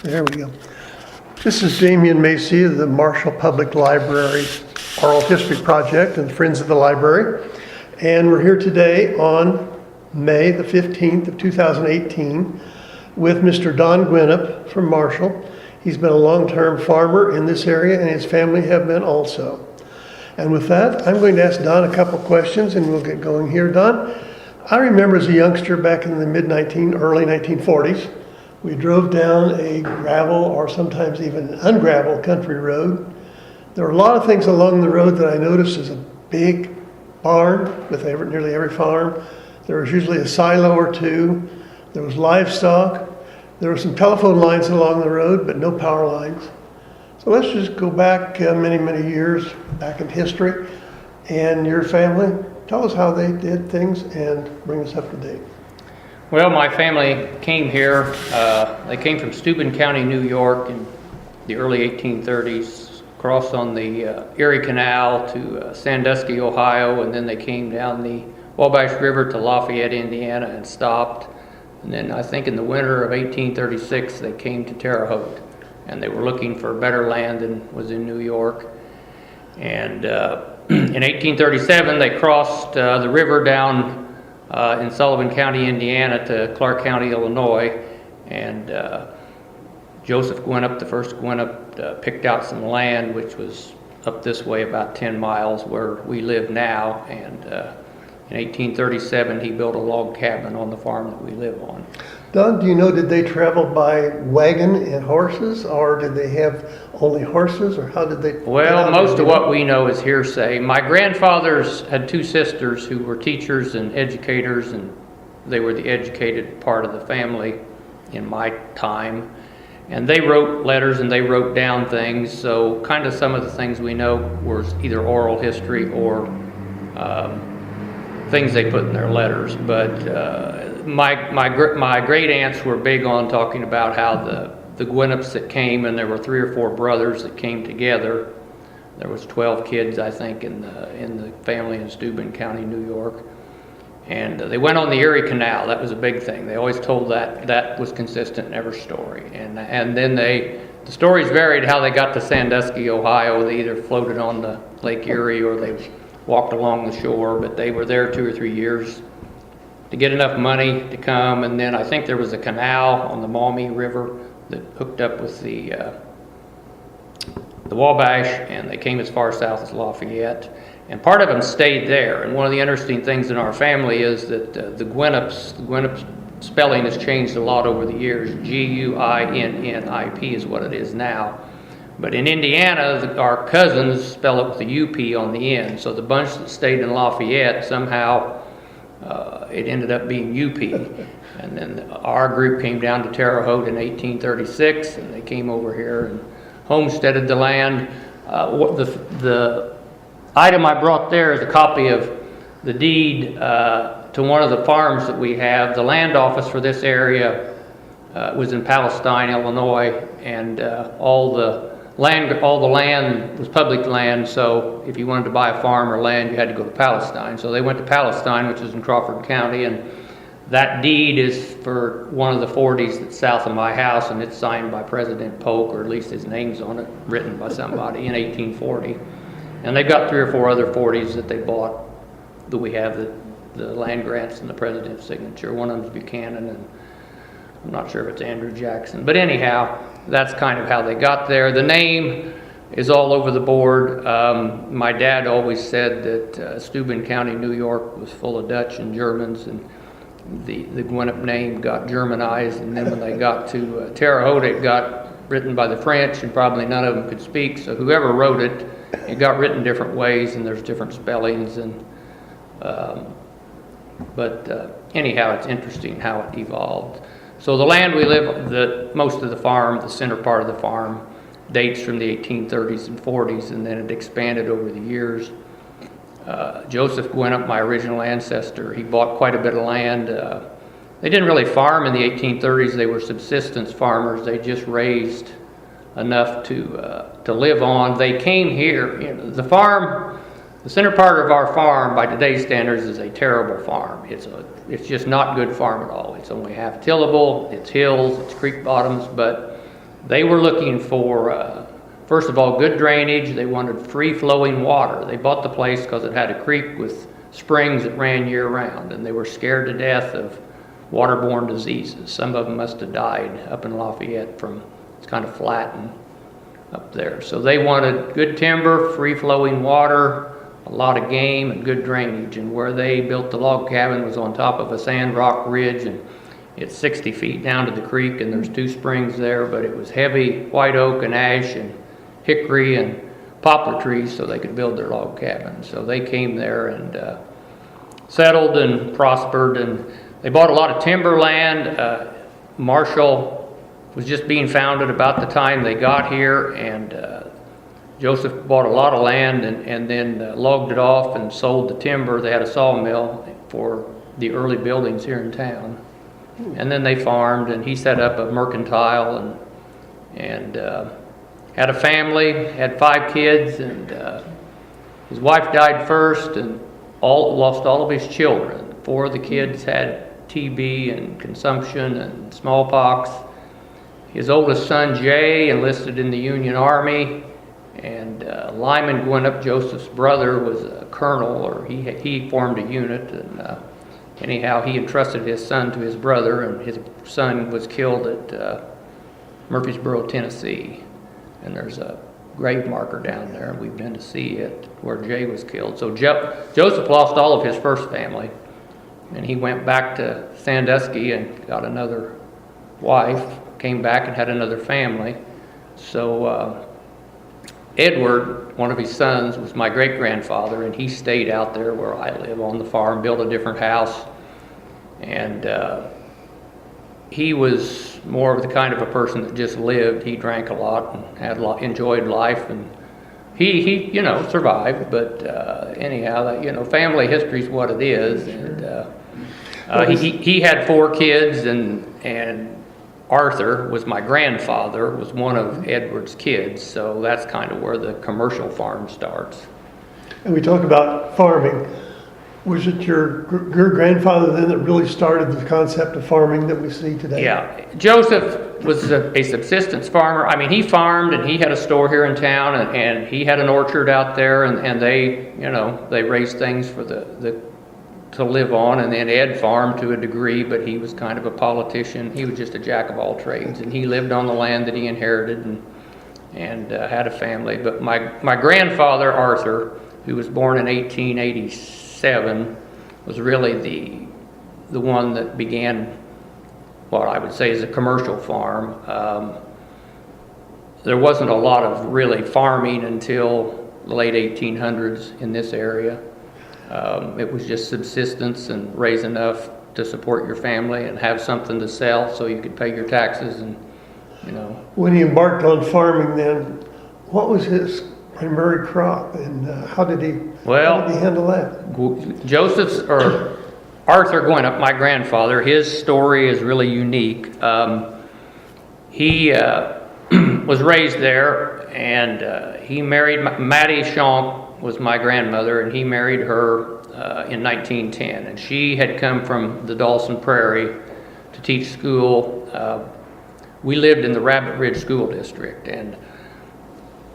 There we go. This is Damian Macy of the Marshall Public Library Oral History Project and Friends of the Library. And we're here today on May the 15th of 2018 with Mr. Don Guinnip from Marshall. He's been a long-term farmer in this area and his family have been also. And with that, I'm going to ask Don a couple questions and we'll get going here. Don, I remember as a youngster back in the early 1940s, we drove down a gravel or sometimes even an ungravel country road. There were a lot of things along the road that I noticed as a big barn with nearly every farm. There was usually a silo or two. There was livestock. There were some telephone lines along the road, but no power lines. So let's just go back many, many years back in history and your family. Tell us how they did things and bring us up to date. Well, my family came here. They came from Steuben County, New York in the early 1830s, crossed on the Erie Canal to Sandusky, Ohio, and then they came down the Wabash River to Lafayette, Indiana, and stopped. And then I think in the winter of 1836, they came to Terre Haute, and they were looking for better land than was in New York. And in 1837, they crossed the river down in Sullivan County, Indiana to Clark County, Illinois, and Joseph Guinnip, the first Guinnip, picked out some land which was up this way about 10 miles where we live now, and in 1837 he built a log cabin on the farm that we live on. Don, do you know, did they travel by wagon and horses, or did they have only horses, or how did they? Well, most of what we know is hearsay. My grandfathers had two sisters who were teachers and educators, and they were the educated part of the family in my time. And they wrote letters and they wrote down things, so kind of some of the things we know were either oral history or things they put in their letters. But my great aunts were big on talking about how the Guinnips that came, and there were 3 or 4 brothers that came together. There was 12 kids, I think, in the family in Steuben County, New York. And they went on the Erie Canal. That was a big thing. They always told that was consistent in every story. And then the stories varied how they got to Sandusky, Ohio. They either floated on the Lake Erie or they walked along the shore, but they were there 2 or 3 years to get enough money to come. And then I think there was a canal on the Maumee River that hooked up with the Wabash, and they came as far south as Lafayette. And part of them stayed there. And one of the interesting things in our family is that the Guinnip spelling has changed a lot over the years. Guinnip is what it is now. But in Indiana, our cousins spell it with the UP on the end. So the bunch that stayed in Lafayette, somehow it ended up being UP. And then our group came down to Terre Haute in 1836, and they came over here and homesteaded the land. The item I brought there is a copy of the deed to one of the farms that we have. The land office for this area was in Palestine, Illinois, and all the land was public land, so if you wanted to buy a farm or land, you had to go to Palestine. So they went to Palestine, which is in Crawford County, and that deed is for one of the 40s that's south of my house, and it's signed by President Polk, or at least his name's on it, written by somebody in 1840. And they've got 3 or 4 other 40s that they bought that we have the land grants and the president's signature. One of them's Buchanan, and I'm not sure if it's Andrew Jackson. But anyhow, that's kind of how they got there. The name is all over the board. My dad always said that Steuben County, New York was full of Dutch and Germans, and the Guinnip name got Germanized. And then when they got to Terre Haute, it got written by the French, and probably none of them could speak. So whoever wrote it, it got written different ways, and there's different spellings. And anyhow, it's interesting how it evolved. So the land we live, most of the farm, the center part of the farm, dates from the 1830s and 40s, and then it expanded over the years. Joseph Guinnip, my original ancestor, he bought quite a bit of land. They didn't really farm in the 1830s. They were subsistence farmers. They just raised enough to live on. They came here. The farm, the center part of our farm, by today's standards, is a terrible farm. It's just not good farm at all. It's only half tillable. It's hills. It's creek bottoms. But They were looking for, first of all, good drainage. They wanted free-flowing water. They bought the place because it had a creek with springs that ran year-round, and they were scared to death of waterborne diseases. Some of them must have died up in Lafayette from, it's kind of flat and up there. So they wanted good timber, free-flowing water, a lot of game, and good drainage. And where they built the log cabin was on top of a sand rock ridge, and it's 60 feet down to the creek, and there's 2 springs there, but it was heavy white oak and ash and hickory and poplar trees so they could build their log cabin. So they came there and settled and prospered, and they bought a lot of timberland. Marshall was just being founded about the time they got here, and Joseph bought a lot of land and then logged it off and sold the timber. They had a sawmill for the early buildings here in town. And then they farmed, and he set up a mercantile and had a family, had 5 kids, and his wife died first and lost all of his children. 4 of the kids had TB and consumption and smallpox. His oldest son, Jay, enlisted in the Union Army, and Lyman Guinnip, Joseph's brother, was a colonel, or he formed a unit, and anyhow, he entrusted his son to his brother, and his son was killed at Murfreesboro, Tennessee, and there's a grave marker down there, and we've been to see it, where Jay was killed. So Joseph lost all of his first family, and he went back to Sandusky and got another wife, came back and had another family. So Edward, one of his sons, was my great-grandfather, and he stayed out there where I live on the farm, built a different house, and he was more of the kind of a person that just lived. He drank a lot and enjoyed life, and he survived. But anyhow, family history is what it is, and he had 4 kids, and Arthur was my grandfather, was one of Edward's kids, so that's kind of where the commercial farm starts. And we talk about farming. Was it your grandfather then that really started the concept of farming that we see today? Yeah, Joseph was a subsistence farmer. I mean, he farmed, and he had a store here in town, and he had an orchard out there, and they raised things for to live on. And then Ed farmed to a degree, but he was kind of a politician. He was just a jack of all trades, and he lived on the land that he inherited and had a family. But my grandfather, Arthur, who was born in 1887, was really the one that began what I would say is a commercial farm. There wasn't a lot of really farming until the late 1800s in this area. It was just subsistence and raise enough to support your family and have something to sell so you could pay your taxes and. When he embarked on farming then, what was his primary crop, and how did he handle that? Arthur Guinnip, my grandfather, his story is really unique. He was raised there, and he married Mattie Shonk was my grandmother, and he married her in 1910, and she had come from the Dawson Prairie to teach school. We lived in the Rabbit Ridge School District, and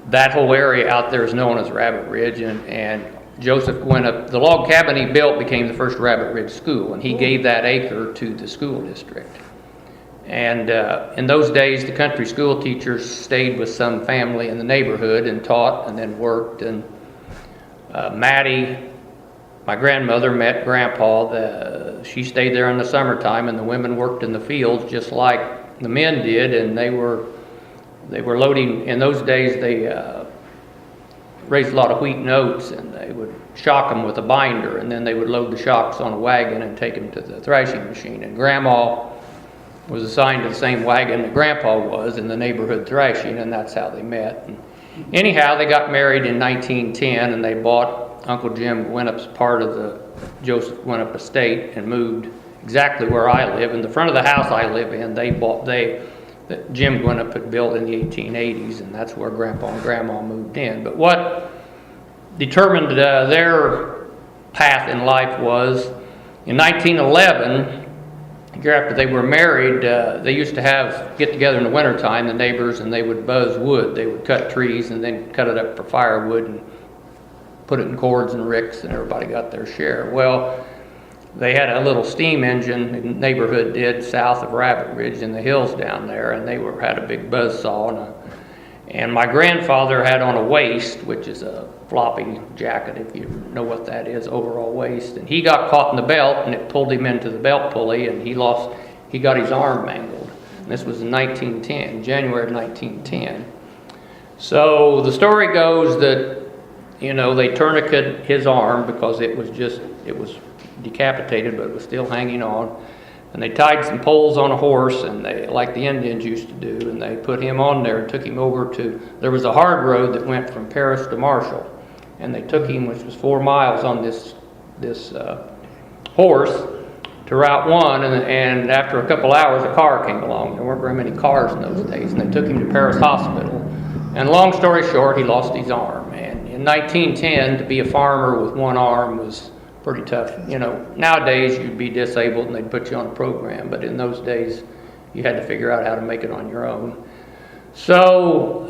that whole area out there is known as Rabbit Ridge, and Joseph Guinnip, the log cabin he built became the first Rabbit Ridge school, and he gave that acre to the school district. And in those days, the country school teachers stayed with some family in the neighborhood and taught and then worked. And Mattie, my grandmother, met Grandpa. She stayed there in the summertime, and the women worked in the fields just like the men did, and they were loading. In those days, they raised a lot of wheat and oats, and they would shock them with a binder, and then they would load the shocks on a wagon and take them to the thrashing machine. And Grandma was assigned to the same wagon that Grandpa was in the neighborhood thrashing, and that's how they met. And anyhow, they got married in 1910, and they bought Uncle Jim Guinnip's part of the Joseph Guinnip estate and moved exactly where I live. In the front of the house I live in, that Jim Guinnip had built in the 1880s, and that's where Grandpa and Grandma moved in. But what determined their path in life was, in 1911, a year after they were married, they used to get together in the wintertime, the neighbors, and they would buzz wood. They would cut trees and then cut it up for firewood and put it in cords and ricks, and everybody got their share. Well, they had a little steam engine, the neighborhood did, south of Rabbit Ridge in the hills down there, and they had a big buzz saw. And my grandfather had on a waist, which is a floppy jacket, if you know what that is, overall waist. And he got caught in the belt, and it pulled him into the belt pulley, and he got his arm mangled. And this was in 1910, January of 1910. So the story goes that, they tourniqueted his arm because it was decapitated, but it was still hanging on. And they tied some poles on a horse, and like the Indians used to do, and they put him on there and took him over there was a hard road that went from Paris to Marshall. And they took him, which was 4 miles, on this horse to Route 1, and after a couple hours, a car came along. There weren't very many cars in those days, and they took him to Paris Hospital. And long story short, he lost his arm. And in 1910, to be a farmer with one arm was pretty tough. Nowadays you'd be disabled and they'd put you on a program, but in those days you had to figure out how to make it on your own. So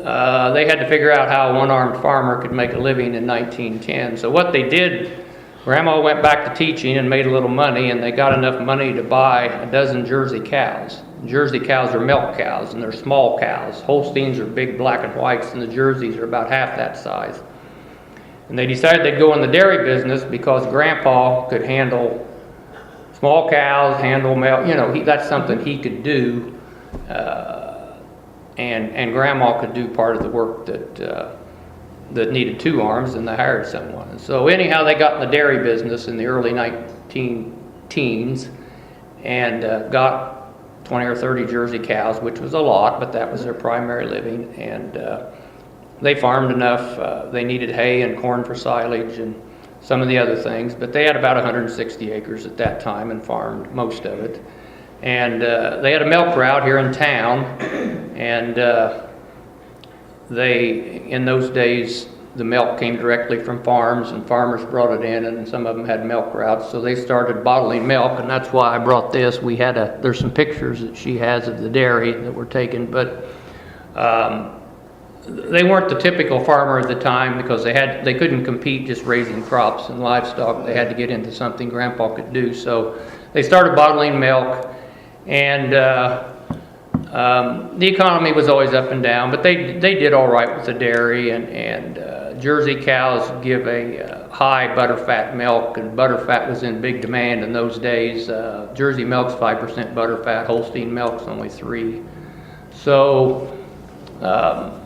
they had to figure out how a one-armed farmer could make a living in 1910. So what they did, Grandma went back to teaching and made a little money, and they got enough money to buy a dozen Jersey cows. Jersey cows are milk cows, and they're small cows. Holsteins are big black and whites, and the Jerseys are about half that size. And they decided they'd go in the dairy business because Grandpa could handle small cows, handle milk. That's something he could do, and Grandma could do part of the work that needed 2 arms, and they hired someone. And so anyhow, they got in the dairy business in the early 1910s and got 20 or 30 Jersey cows, which was a lot, but that was their primary living. And they farmed enough. They needed hay and corn for silage and some of the other things, but they had about 160 acres at that time and farmed most of it. And they had a milk route here in town, and in those days, the milk came directly from farms, and farmers brought it in, and some of them had milk routes, so they started bottling milk, and that's why I brought this. There's some pictures that she has of the dairy that were taken, but they weren't the typical farmer at the time because they couldn't compete just raising crops and livestock. They had to get into something Grandpa could do. So they started bottling milk, and the economy was always up and down, but they did all right with the dairy, and Jersey cows give a high butterfat milk, and butterfat was in big demand in those days. Jersey milk's 5% butterfat, Holstein milk's only 3%. So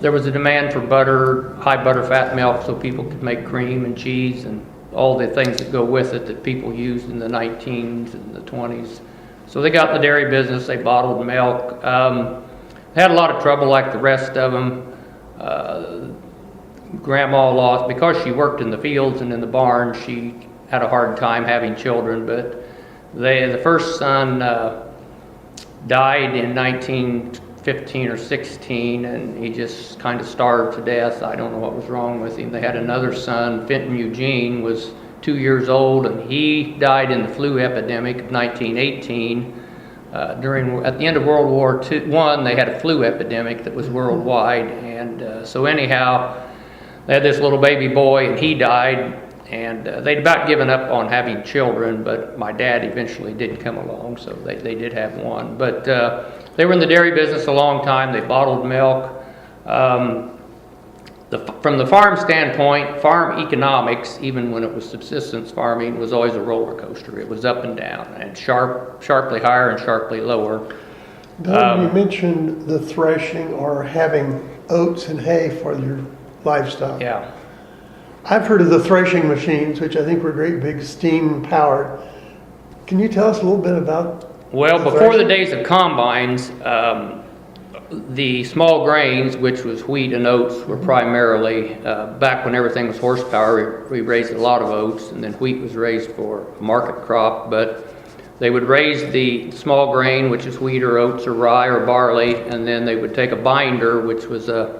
there was a demand for butter, high butterfat milk, so people could make cream and cheese and all the things that go with it that people used in the 19s and the 20s. So they got in the dairy business, they bottled milk. They had a lot of trouble like the rest of them. Grandma lost, because she worked in the fields and in the barn, she had a hard time having children, but the first son died in 1915 or 16, and he just kind of starved to death. I don't know what was wrong with him. They had another son, Fenton Eugene, was 2 years old, and he died in the flu epidemic of 1918. At the end of World War I, they had a flu epidemic that was worldwide, and so anyhow, they had this little baby boy, and he died, and they'd about given up on having children, but my dad eventually did come along, so they did have one. But they were in the dairy business a long time. They bottled milk. From the farm standpoint, farm economics, even when it was subsistence farming, was always a roller coaster. It was up and down, and sharply higher and sharply lower. Don, you mentioned the threshing or having oats and hay for your livestock. Yeah. I've heard of the threshing machines, which I think were great big steam powered. Can you tell us a little bit about? Well, before the days of combines, the small grains, which was wheat and oats, were primarily, back when everything was horsepower, we raised a lot of oats, and then wheat was raised for a market crop, but they would raise the small grain, which is wheat or oats or rye or barley, and then they would take a binder, which was a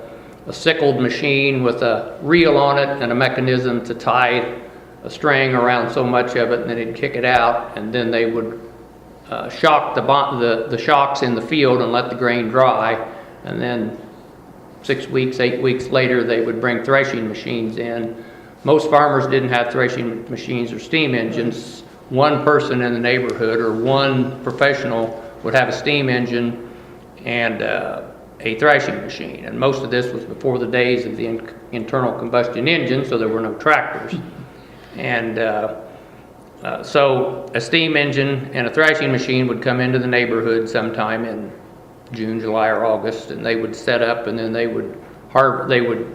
sickled machine with a reel on it and a mechanism to tie a string around so much of it, and then they'd kick it out, and then they would shock the shocks in the field and let the grain dry, and then 6 weeks, 8 weeks later, they would bring threshing machines in. Most farmers didn't have threshing machines or steam engines. One person in the neighborhood or one professional would have a steam engine and a threshing machine. And most of this was before the days of the internal combustion engine, so there were no tractors. And so a steam engine and a threshing machine would come into the neighborhood sometime in June, July, or August, and they would set up, and then they would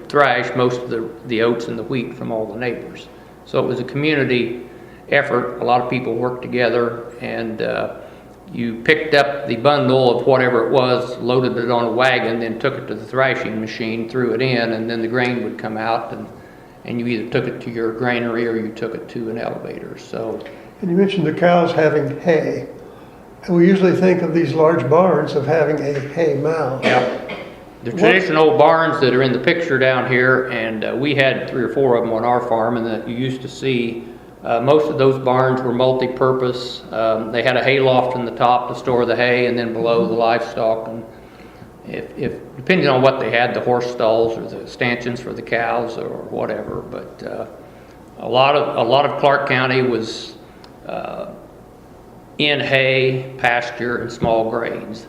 thrash most of the oats and the wheat from all the neighbors. So it was a community effort. A lot of people worked together, and you picked up the bundle of whatever it was, loaded it on a wagon, then took it to the thrashing machine, threw it in, and then the grain would come out, and you either took it to your granary or you took it to an elevator. So, And you mentioned the cows having hay. And we usually think of these large barns of having a hay mow. yeah. The traditional barns that are in the picture down here, and we had 3 or 4 of them on our farm, and that you used to see. Most of those barns were multi-purpose. They had a hay loft in the top to store the hay, and then below the livestock. And if depending on what they had, the horse stalls or the stanchions for the cows or whatever. But a lot of Clark County was in hay, pasture, and small grains.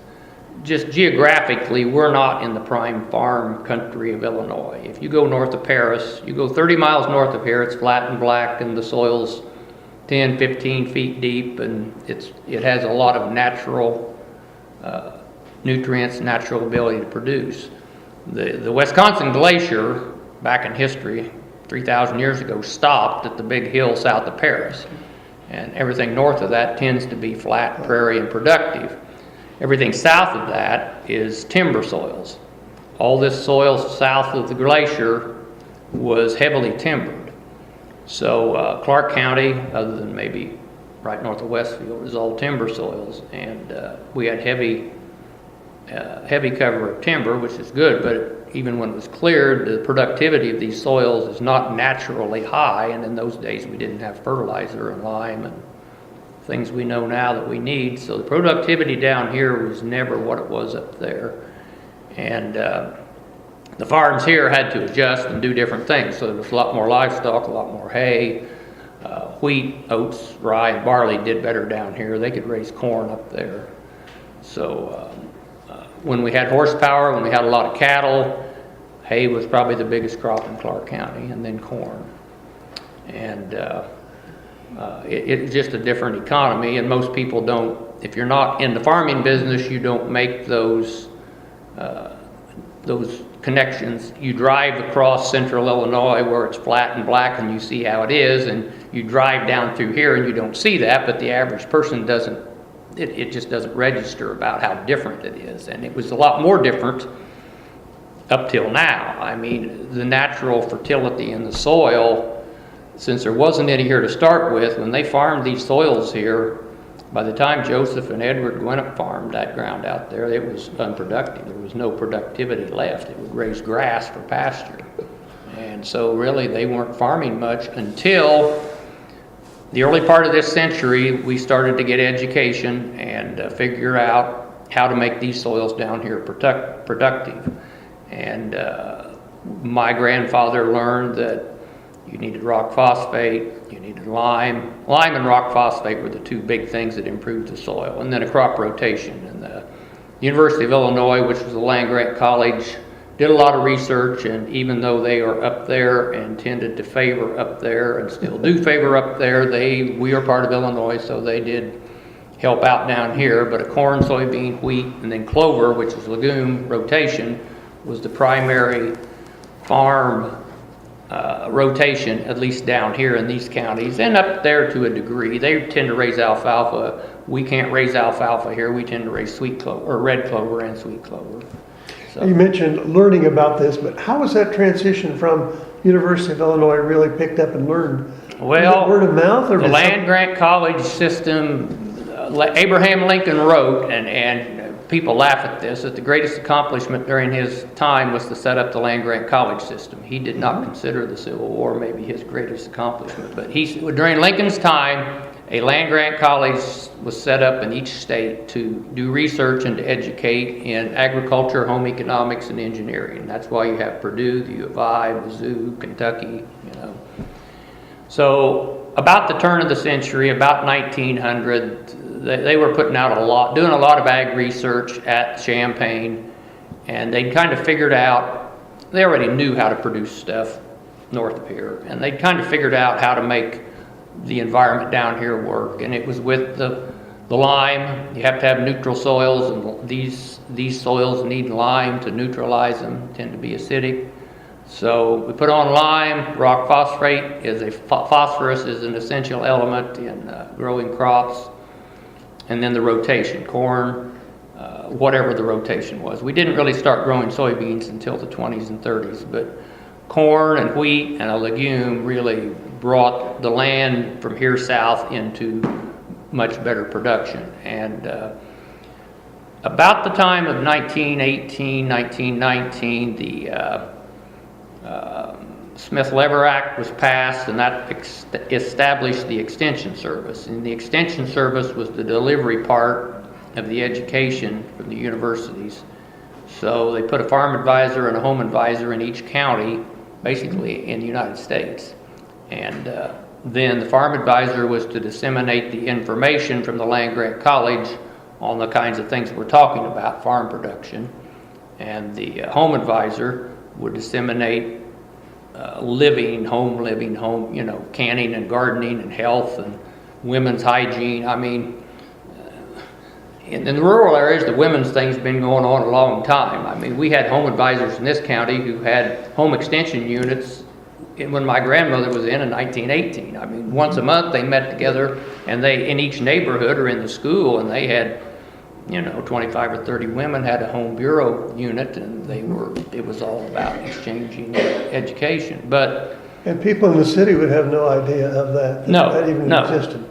Just geographically, we're not in the prime farm country of Illinois. If you go north of Paris, you go 30 miles north of here, it's flat and black, and the soil's 10, 15 feet deep, and it has a lot of natural nutrients, natural ability to produce. The Wisconsin Glacier, back in history, 3,000 years ago, stopped at the big hill south of Paris. And everything north of that tends to be flat, prairie, and productive. Everything south of that is timber soils. All this soil south of the glacier was heavily timbered. So Clark County, other than maybe right north of Westfield, is all timber soils. And we had heavy cover of timber, which is good, but even when it was cleared, the productivity of these soils is not naturally high, and in those days we didn't have fertilizer and lime and things we know now that we need. So the productivity down here was never what it was up there. And the farms here had to adjust and do different things. So there was a lot more livestock, a lot more hay. Wheat, oats, rye, and barley did better down here. They could raise corn up there. So when we had horsepower, when we had a lot of cattle, hay was probably the biggest crop in Clark County, and then corn. And it's just a different economy, and most people don't, if you're not in the farming business, you don't make those connections. You drive across central Illinois where it's flat and black and you see how it is, and you drive down through here and you don't see that, but the average person doesn't. It just doesn't register about how different it is. And it was a lot more different up till now. I mean, the natural fertility in the soil, since there wasn't any here to start with, when they farmed these soils here, by the time Joseph and Edward Guinnip farmed that ground out there, it was unproductive. There was no productivity left. It would raise grass for pasture. And so really they weren't farming much until the early part of this century. We started to get education and figure out how to make these soils down here productive. And my grandfather learned that you needed rock phosphate, you needed lime. Lime and rock phosphate were the 2 big things that improved the soil, and then a crop rotation. And the University of Illinois, which was a land-grant college, did a lot of research, and even though they are up there and tended to favor up there and still do favor up there, we are part of Illinois, so they did help out down here. But a corn, soybean, wheat, and then clover, which is legume rotation, was the primary farm rotation, at least down here in these counties, and up there to a degree. They tend to raise alfalfa. We can't raise alfalfa here. We tend to raise sweet clover, or red clover and sweet clover. So. You mentioned learning about this, but how was that transition from University of Illinois really picked up and learned? Well, word of mouth, or the land-grant college system, Abraham Lincoln wrote, and people laugh at this, that the greatest accomplishment during his time was to set up the land-grant college system. He did not consider the Civil War maybe his greatest accomplishment, but during Lincoln's time, a land-grant college was set up in each state to do research and to educate in agriculture, home economics, and engineering. That's why you have Purdue, the U of I, Mizzou, Kentucky, you know. So about the turn of the century, about 1900, they were putting out doing a lot of ag research at Champaign, and they'd kind of figured out, they already knew how to produce stuff north of here, and they'd kind of figured out how to make the environment down here work. And it was with the lime. You have to have neutral soils, and these soils need lime to neutralize them, tend to be acidic. So we put on lime. Rock phosphate is phosphorus is an essential element in growing crops. And then the rotation, corn, whatever the rotation was. We didn't really start growing soybeans until the 20s and 30s, but corn and wheat and a legume really brought the land from here south into much better production. And about the time of 1918, 1919, the Smith-Lever Act was passed, and that established the Extension Service. And the Extension Service was the delivery part of the education from the universities. So they put a farm advisor and a home advisor in each county, basically in the United States. And then the farm advisor was to disseminate the information from the land-grant college on the kinds of things we're talking about, farm production. And the home advisor would disseminate home, you know, canning and gardening and health and women's hygiene. I mean, in the rural areas, the women's thing's been going on a long time. I mean, we had home advisors in this county who had home extension units when my grandmother was in 1918. I mean, once a month they met together, and they, in each neighborhood or in the school, and they had, you know, 25 or 30 women had a home bureau unit, and it was all about exchanging education. And people in the city would have no idea of that. That even existed.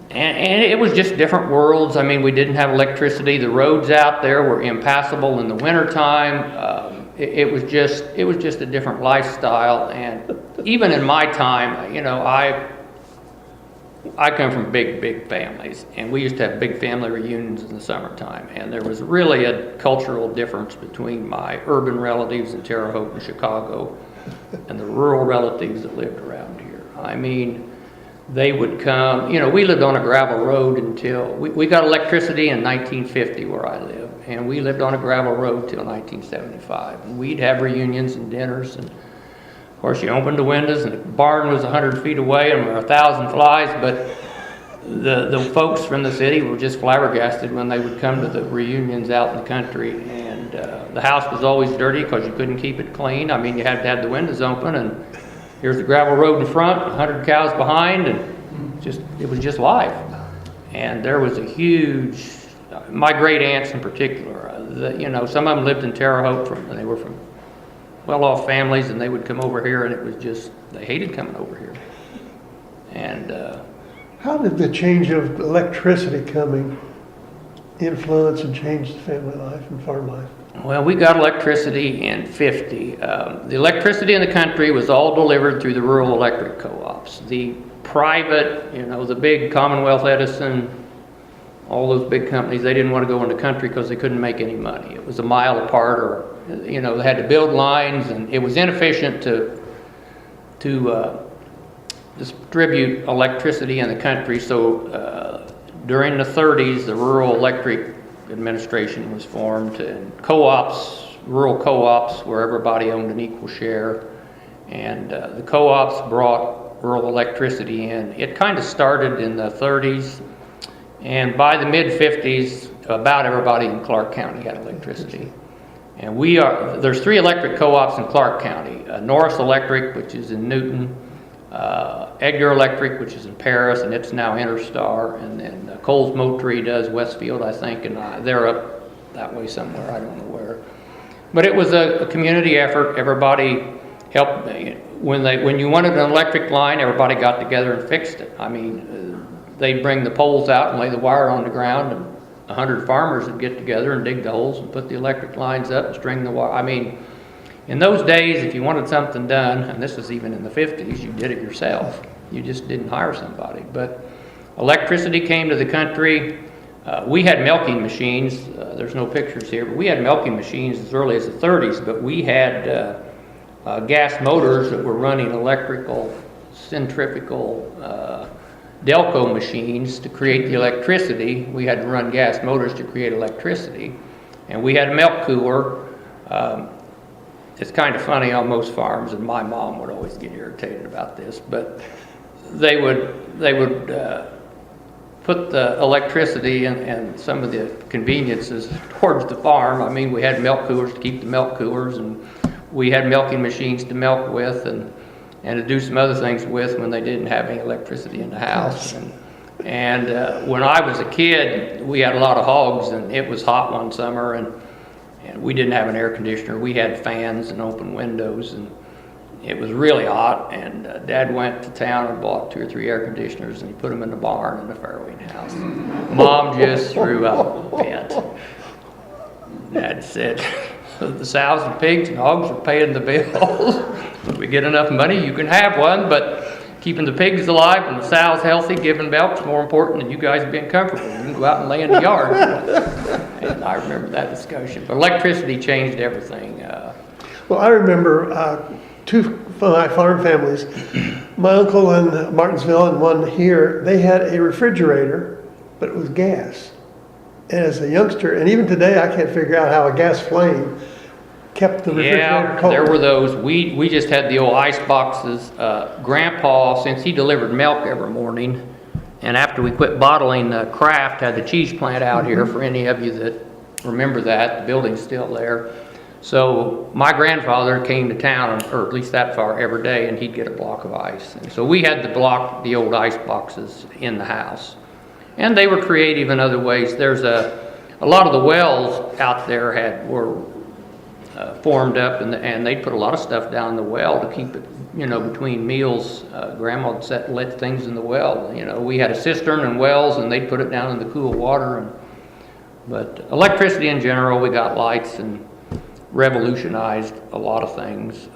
And it was just different worlds. I mean, we didn't have electricity. The roads out there were impassable in the wintertime. It was just a different lifestyle. And even in my time, you know, I come from big families, and we used to have big family reunions in the summertime. And there was really a cultural difference between my urban relatives in Terre Haute and Chicago and the rural relatives that lived around here. I mean, they would come, you know, we lived on a gravel road until, we got electricity in 1950 where I live, and we lived on a gravel road till 1975. And we'd have reunions and dinners, and of course you opened the windows and the barn was 100 feet away and there were 1,000 flies, but the folks from the city were just flabbergasted when they would come to the reunions out in the country. And the house was always dirty because you couldn't keep it clean. I mean, you had to have the windows open, and here's the gravel road in front, 100 cows behind, and it was just life. And there was a huge, my great aunts in particular, you know, some of them lived in Terre Haute, and they were from well-off families, and they would come over here, and it was just, they hated coming over here. And how did the change of electricity coming influence and change the family life and farm life? Well, we got electricity in 50. The electricity in the country was all delivered through the rural electric co-ops. The private, you know, the big Commonwealth Edison, all those big companies, they didn't want to go in the country because they couldn't make any money. It was a mile apart, or, you know, they had to build lines, and it was inefficient to distribute electricity in the country. So during the 30s, the Rural Electric Administration was formed, and co-ops, rural co-ops, where everybody owned an equal share, and the co-ops brought rural electricity in. It kind of started in the 30s, and by the mid-50s, about everybody in Clark County had electricity. And there's 3 electric co-ops in Clark County: Norris Electric, which is in Newton, Edgar Electric, which is in Paris, and it's now Interstar, and then Coles Moultrie does Westfield, I think, and they're up that way somewhere, I don't know where. But it was a community effort. Everybody helped. When you wanted an electric line, everybody got together and fixed it. I mean, they'd bring the poles out and lay the wire on the ground, and 100 farmers would get together and dig the holes and put the electric lines up and string the wire. I mean, in those days, if you wanted something done, and this was even in the 50s, you did it yourself. You just didn't hire somebody. But Electricity came to the country. We had milking machines. There's no pictures here, but we had milking machines as early as the 30s, but we had gas motors that were running electrical, centrifugal, Delco machines to create the electricity. We had to run gas motors to create electricity. And we had a milk cooler. It's kind of funny on most farms, and my mom would always get irritated about this, but they would put the electricity and some of the conveniences towards the farm. I mean, we had milk coolers to keep the milk coolers, and we had milking machines to milk with, and to do some other things with when they didn't have any electricity in the house. And when I was a kid, we had a lot of hogs, and it was hot one summer, and we didn't have an air conditioner. We had fans and open windows, and it was really hot, and Dad went to town and bought 2 or 3 air conditioners, and he put them in the barn in the farrowing house. Mom just threw up a fit. Dad said, the sows and pigs and hogs are paying the bills. If we get enough money, you can have one, but keeping the pigs alive and the sows healthy, giving milk is more important than you guys being comfortable. You can go out and lay in the yard. And I remember that discussion. But electricity changed everything. Well, I remember 2 of my farm families, my uncle in Martinsville and one here, they had a refrigerator, but it was gas. And as a youngster, and even today, I can't figure out how a gas flame kept the refrigerator cold. There were those. We just had the old ice boxes. Grandpa, since he delivered milk every morning, and after we quit bottling Kraft, had the cheese plant out here for any of you that remember that. The building's still there. So my grandfather came to town, or at least that far, every day, and he'd get a block of ice. And so we had the old ice boxes in the house. And they were creative in other ways. There's a lot of the wells out there were formed up, and they'd put a lot of stuff down the well to keep it, between meals. Grandma would let things in the well. We had a cistern and wells, and they'd put it down in the cool water. But electricity in general, we got lights and revolutionized a lot of things.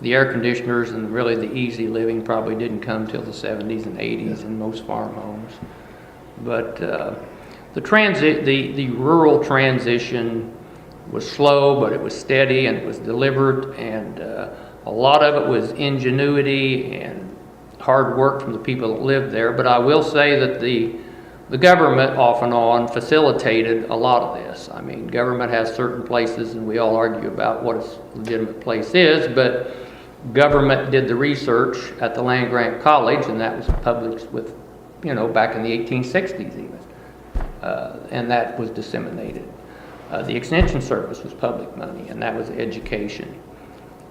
The air conditioners and really the easy living probably didn't come till the 70s and 80s in most farm homes. But the rural transition was slow, but it was steady and it was deliberate, and a lot of it was ingenuity and hard work from the people that lived there. But I will say that the government off and on facilitated a lot of this. I mean, government has certain places, and we all argue about what a legitimate place is, but government did the research at the land grant college, and that was published with, back in the 1860s even, and that was disseminated. The Extension Service was public money, and that was education.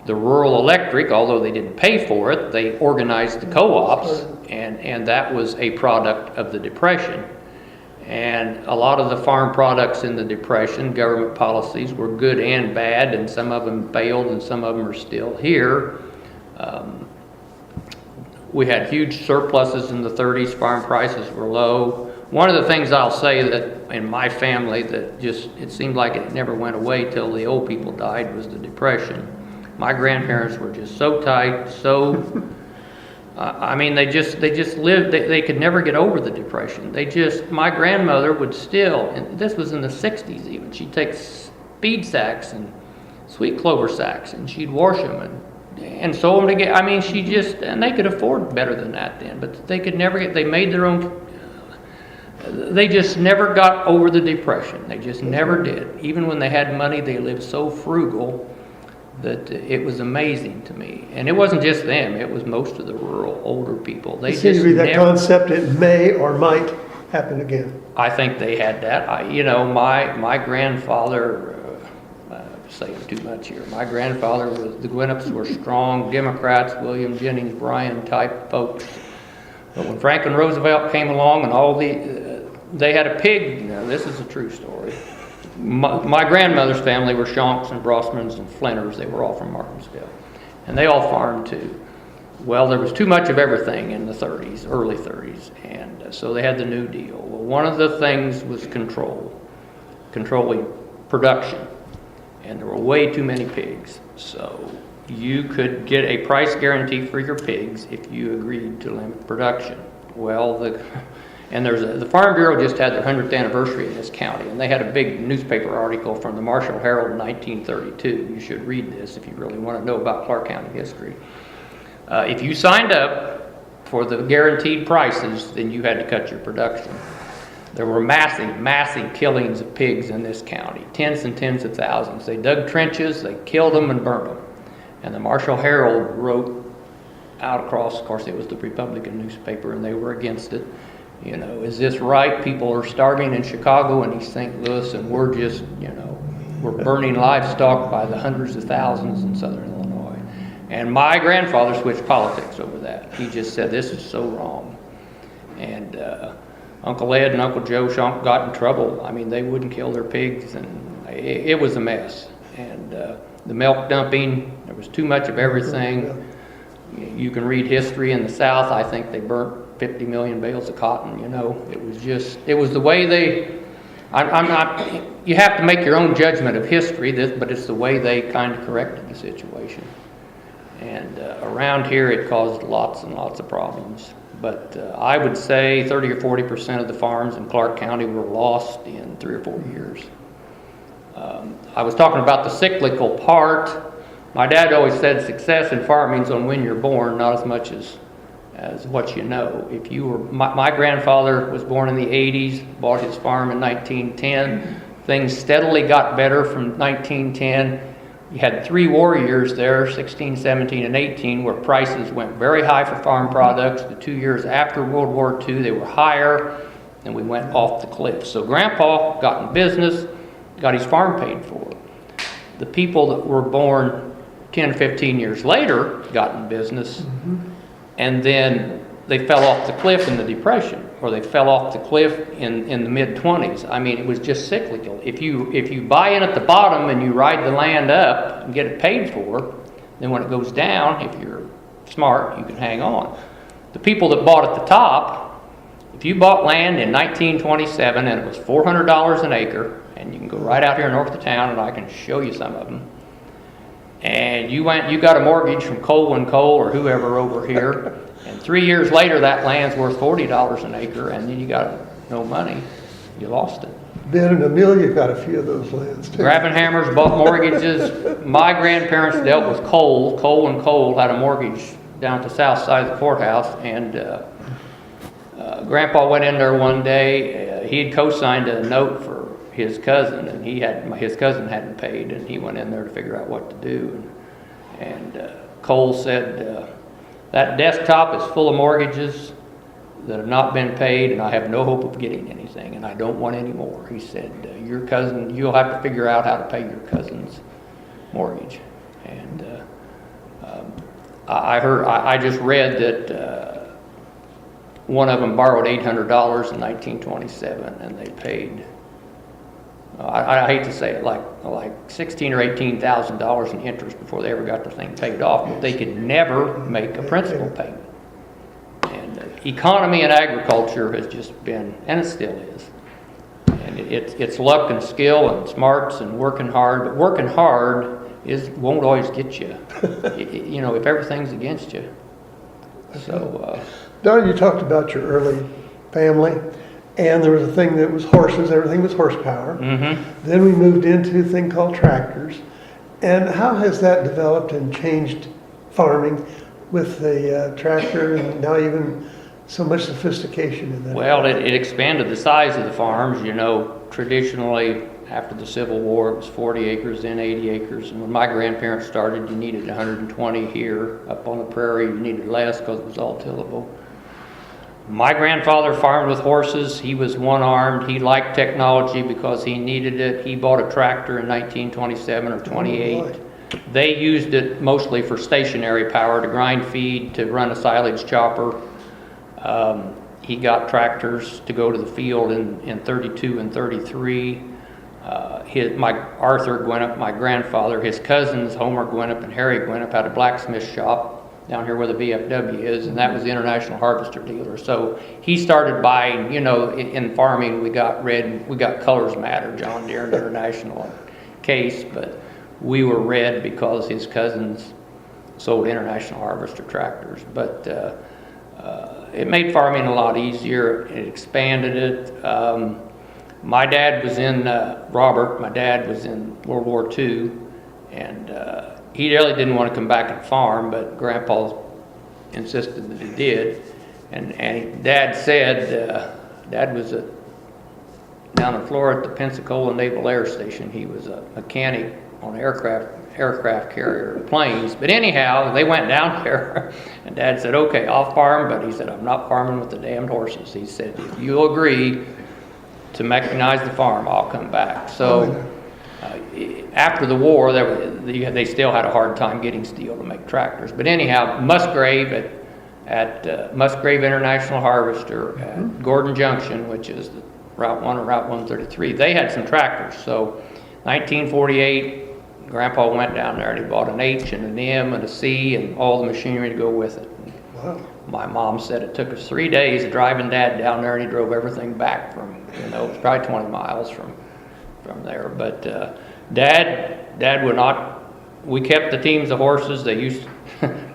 The Rural Electric, although they didn't pay for it, they organized the co-ops, and that was a product of the Depression. And a lot of the farm products in the Depression, government policies, were good and bad, and some of them failed and some of them are still here. We had huge surpluses in the 30s, farm prices were low. One of the things I'll say that in my family that it seemed like it never went away till the old people died was the Depression. My grandparents were just so tight, they just lived, they could never get over the Depression. My grandmother would still, and this was in the 60s even, she'd take feed sacks and sweet clover sacks and she'd wash them and sew them together. And they could afford better than that then, but they could never they made their own, they just never got over the Depression. They just never did. Even when they had money, they lived so frugal that it was amazing to me. And it wasn't just them, it was most of the rural older people. They seems to be that concept, it may or might happen again. I think they had that. My grandfather, saying too much here, my grandfather the Guinnips were strong Democrats, William Jennings Bryan type folks. But when Franklin Roosevelt came along and they had a pig, this is a true story. My grandmother's family were Shonks and Brossmans and Flinters. They were all from Martinsville. And they all farmed too. Well, there was too much of everything in the 30s, early 30s. And so they had the New Deal. Well, one of the things was controlling production. And there were way too many pigs. So you could get a price guarantee for your pigs if you agreed to limit production. Well, And the Farm Bureau just had their 100th anniversary in this county, and they had a big newspaper article from the Marshall Herald in 1932. You should read this if you really want to know about Clark County history. If you signed up for the guaranteed prices, then you had to cut your production. There were massive, massive killings of pigs in this county, tens and tens of thousands. They dug trenches, they killed them and burned them. And the Marshall Herald wrote out across, of course it was the Republican newspaper, and they were against it. You know, is this right? People are starving in Chicago and East St. Louis, and we're just, you know, we're burning livestock by the hundreds of thousands in southern Illinois. And my grandfather switched politics over that. He just said, this is so wrong. And Uncle Ed and Uncle Joe Shonk got in trouble. I mean, they wouldn't kill their pigs, and it was a mess. And the milk dumping, there was too much of everything. You can read history in the South. I think they burnt 50 million bales of cotton. You know, it was the way they, I'm not, you have to make your own judgment of history, but it's the way they kind of corrected the situation. And around here it caused lots and lots of problems. But I would say 30 or 40% of the farms in Clark County were lost in 3 or 4 years. I was talking about the cyclical part. My dad always said success in farming is on when you're born, not as much as what you know. If you were, my grandfather was born in the 80s, bought his farm in 1910. Things steadily got better from 1910. You had 3 war years there, 16, 17, and 18, where prices went very high for farm products. The 2 years after World War II, they were higher, and we went off the cliff. So Grandpa got in business, got his farm paid for. The people that were born 10, 15 years later got in business, and then they fell off the cliff in the Depression, or they fell off the cliff in the mid-20s. I mean, it was just cyclical. If you buy in at the bottom and you ride the land up and get it paid for, then when it goes down, if you're smart, you can hang on. The people that bought at the top, if you bought land in 1927 and it was $400 an acre, and you can go right out here north of town and I can show you some of them, and you got a mortgage from Cole & Cole or whoever over here, and 3 years later that land's worth $40 an acre, and then you got no money, you lost it. Ben and Amelia got a few of those lands too. Grabbing hammers, bought mortgages. My grandparents dealt with coal. Cole & Cole had a mortgage down at the south side of the courthouse, and Grandpa went in there one day. He had co-signed a note for his cousin, and his cousin hadn't paid, and he went in there to figure out what to do. And Cole said, that desktop is full of mortgages that have not been paid, and I have no hope of getting anything, and I don't want any more. He said, your cousin, you'll have to figure out how to pay your cousin's mortgage. And I just read that one of them borrowed $800 in 1927, and they paid, I hate to say it, like $16,000 or $18,000 in interest before they ever got the thing paid off, but they could never make a principal payment. And economy and agriculture has just been, and it still is, and it's luck and skill and smarts and working hard, but working hard won't always get you, you know, if everything's against you. So Don, you talked about your early family, and there was a thing that was horses, everything was horsepower. Then we moved into a thing called tractors. And how has that developed and changed farming with the tractor, and now even so much sophistication in that? Well, it expanded the size of the farms. You know, traditionally after the Civil War it was 40 acres, then 80 acres. And when my grandparents started, you needed 120 here. Up on the prairie you needed less because it was all tillable. My grandfather farmed with horses. He was one-armed. He liked technology because he needed it. He bought a tractor in 1927 or 28. They used it mostly for stationary power, to grind feed, to run a silage chopper. He got tractors to go to the field in 32 and 33. Arthur Guinnip, my grandfather, his cousins, Homer Guinnip and Harry Guinnip, had a blacksmith shop down here where the VFW is, and that was the International Harvester dealer. So he started buying, you know, in farming we got Colors Matter, John Deere and International Case, but we were red because his cousins sold International Harvester tractors. But it made farming a lot easier. It expanded it. My dad was in, Robert, my dad was in World War II, and he really didn't want to come back and farm, but Grandpa insisted that he did. And Dad said, Dad was down in Florida at the Pensacola Naval Air Station. He was a mechanic on aircraft carrier planes. But anyhow, they went down there, and Dad said, okay, I'll farm, but he said, I'm not farming with the damned horses. He said, if you'll agree to mechanize the farm, I'll come back. So after the war, they still had a hard time getting steel to make tractors. But anyhow, Musgrave at Musgrave International Harvester at Gordon Junction, which is the Route 1 or Route 133, they had some tractors. So 1948, Grandpa went down there and he bought an H and an M and a C and all the machinery to go with it. Wow. My mom said it took us 3 days driving Dad down there, and he drove everything back from, it was probably 20 miles from there. But Dad would not, we kept the teams of horses. They used,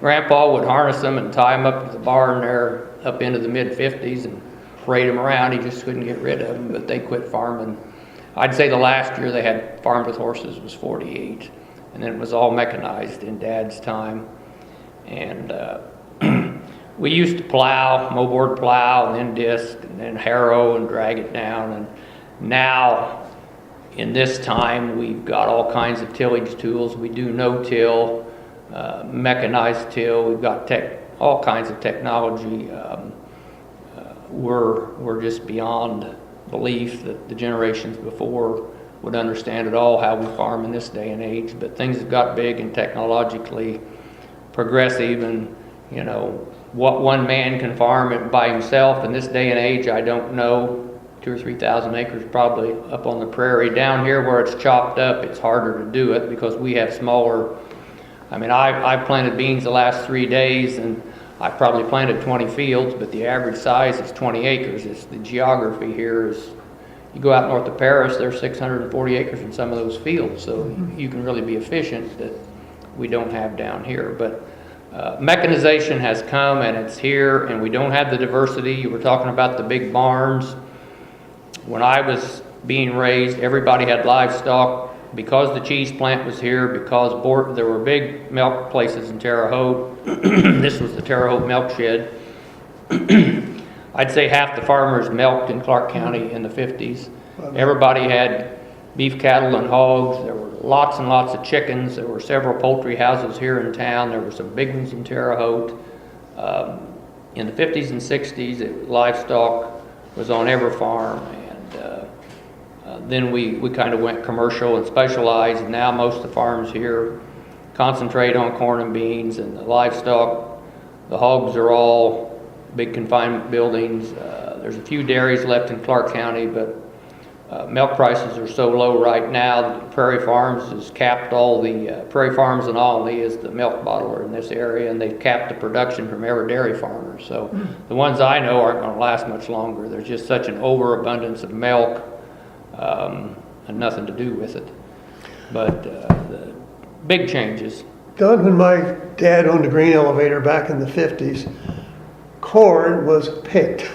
Grandpa would harness them and tie them up to the barn there up into the mid-50s and parade them around. He just couldn't get rid of them, but they quit farming. I'd say the last year they had farmed with horses was 48, and then it was all mechanized in Dad's time. And we used to plow, mow-board plow, and then disc, and then harrow and drag it down. And now, in this time, we've got all kinds of tillage tools. We do no-till, mechanized till. We've got all kinds of technology. We're just beyond belief that the generations before would understand at all how we farm in this day and age. But things have got big and technologically progressive, and what one man can farm by himself in this day and age, I don't know. 2,000 or 3,000 acres probably up on the prairie. Down here where it's chopped up, it's harder to do it because we have smaller. I mean, I've planted beans the last 3 days, and I probably planted 20 fields, but the average size is 20 acres. It's the geography here is, you go out north of Paris, there's 640 acres in some of those fields, so you can really be efficient that we don't have down here. But mechanization has come, and it's here, and we don't have the diversity. You were talking about the big barns. When I was being raised, everybody had livestock. Because the cheese plant was here, because there were big milk places in Terre Haute. This was the Terre Haute milk shed. I'd say half the farmers milked in Clark County in the 50s. Everybody had beef cattle and hogs. There were lots and lots of chickens. There were several poultry houses here in town. There were some big ones in Terre Haute. In the 50s and 60s, livestock was on every farm. Then we kind of went commercial and specialized, and now most of the farms here concentrate on corn and beans, and the livestock, the hogs are all big confinement buildings. There's a few dairies left in Clark County, but milk prices are so low right now that Prairie Farms has capped all the, Prairie Farms and Aldi is the milk bottler in this area, and they've capped the production from every dairy farmer. So the ones I know aren't going to last much longer. There's just such an overabundance of milk. And nothing to do with it. But the big changes. Don, when my dad owned a grain elevator back in the 50s, corn was picked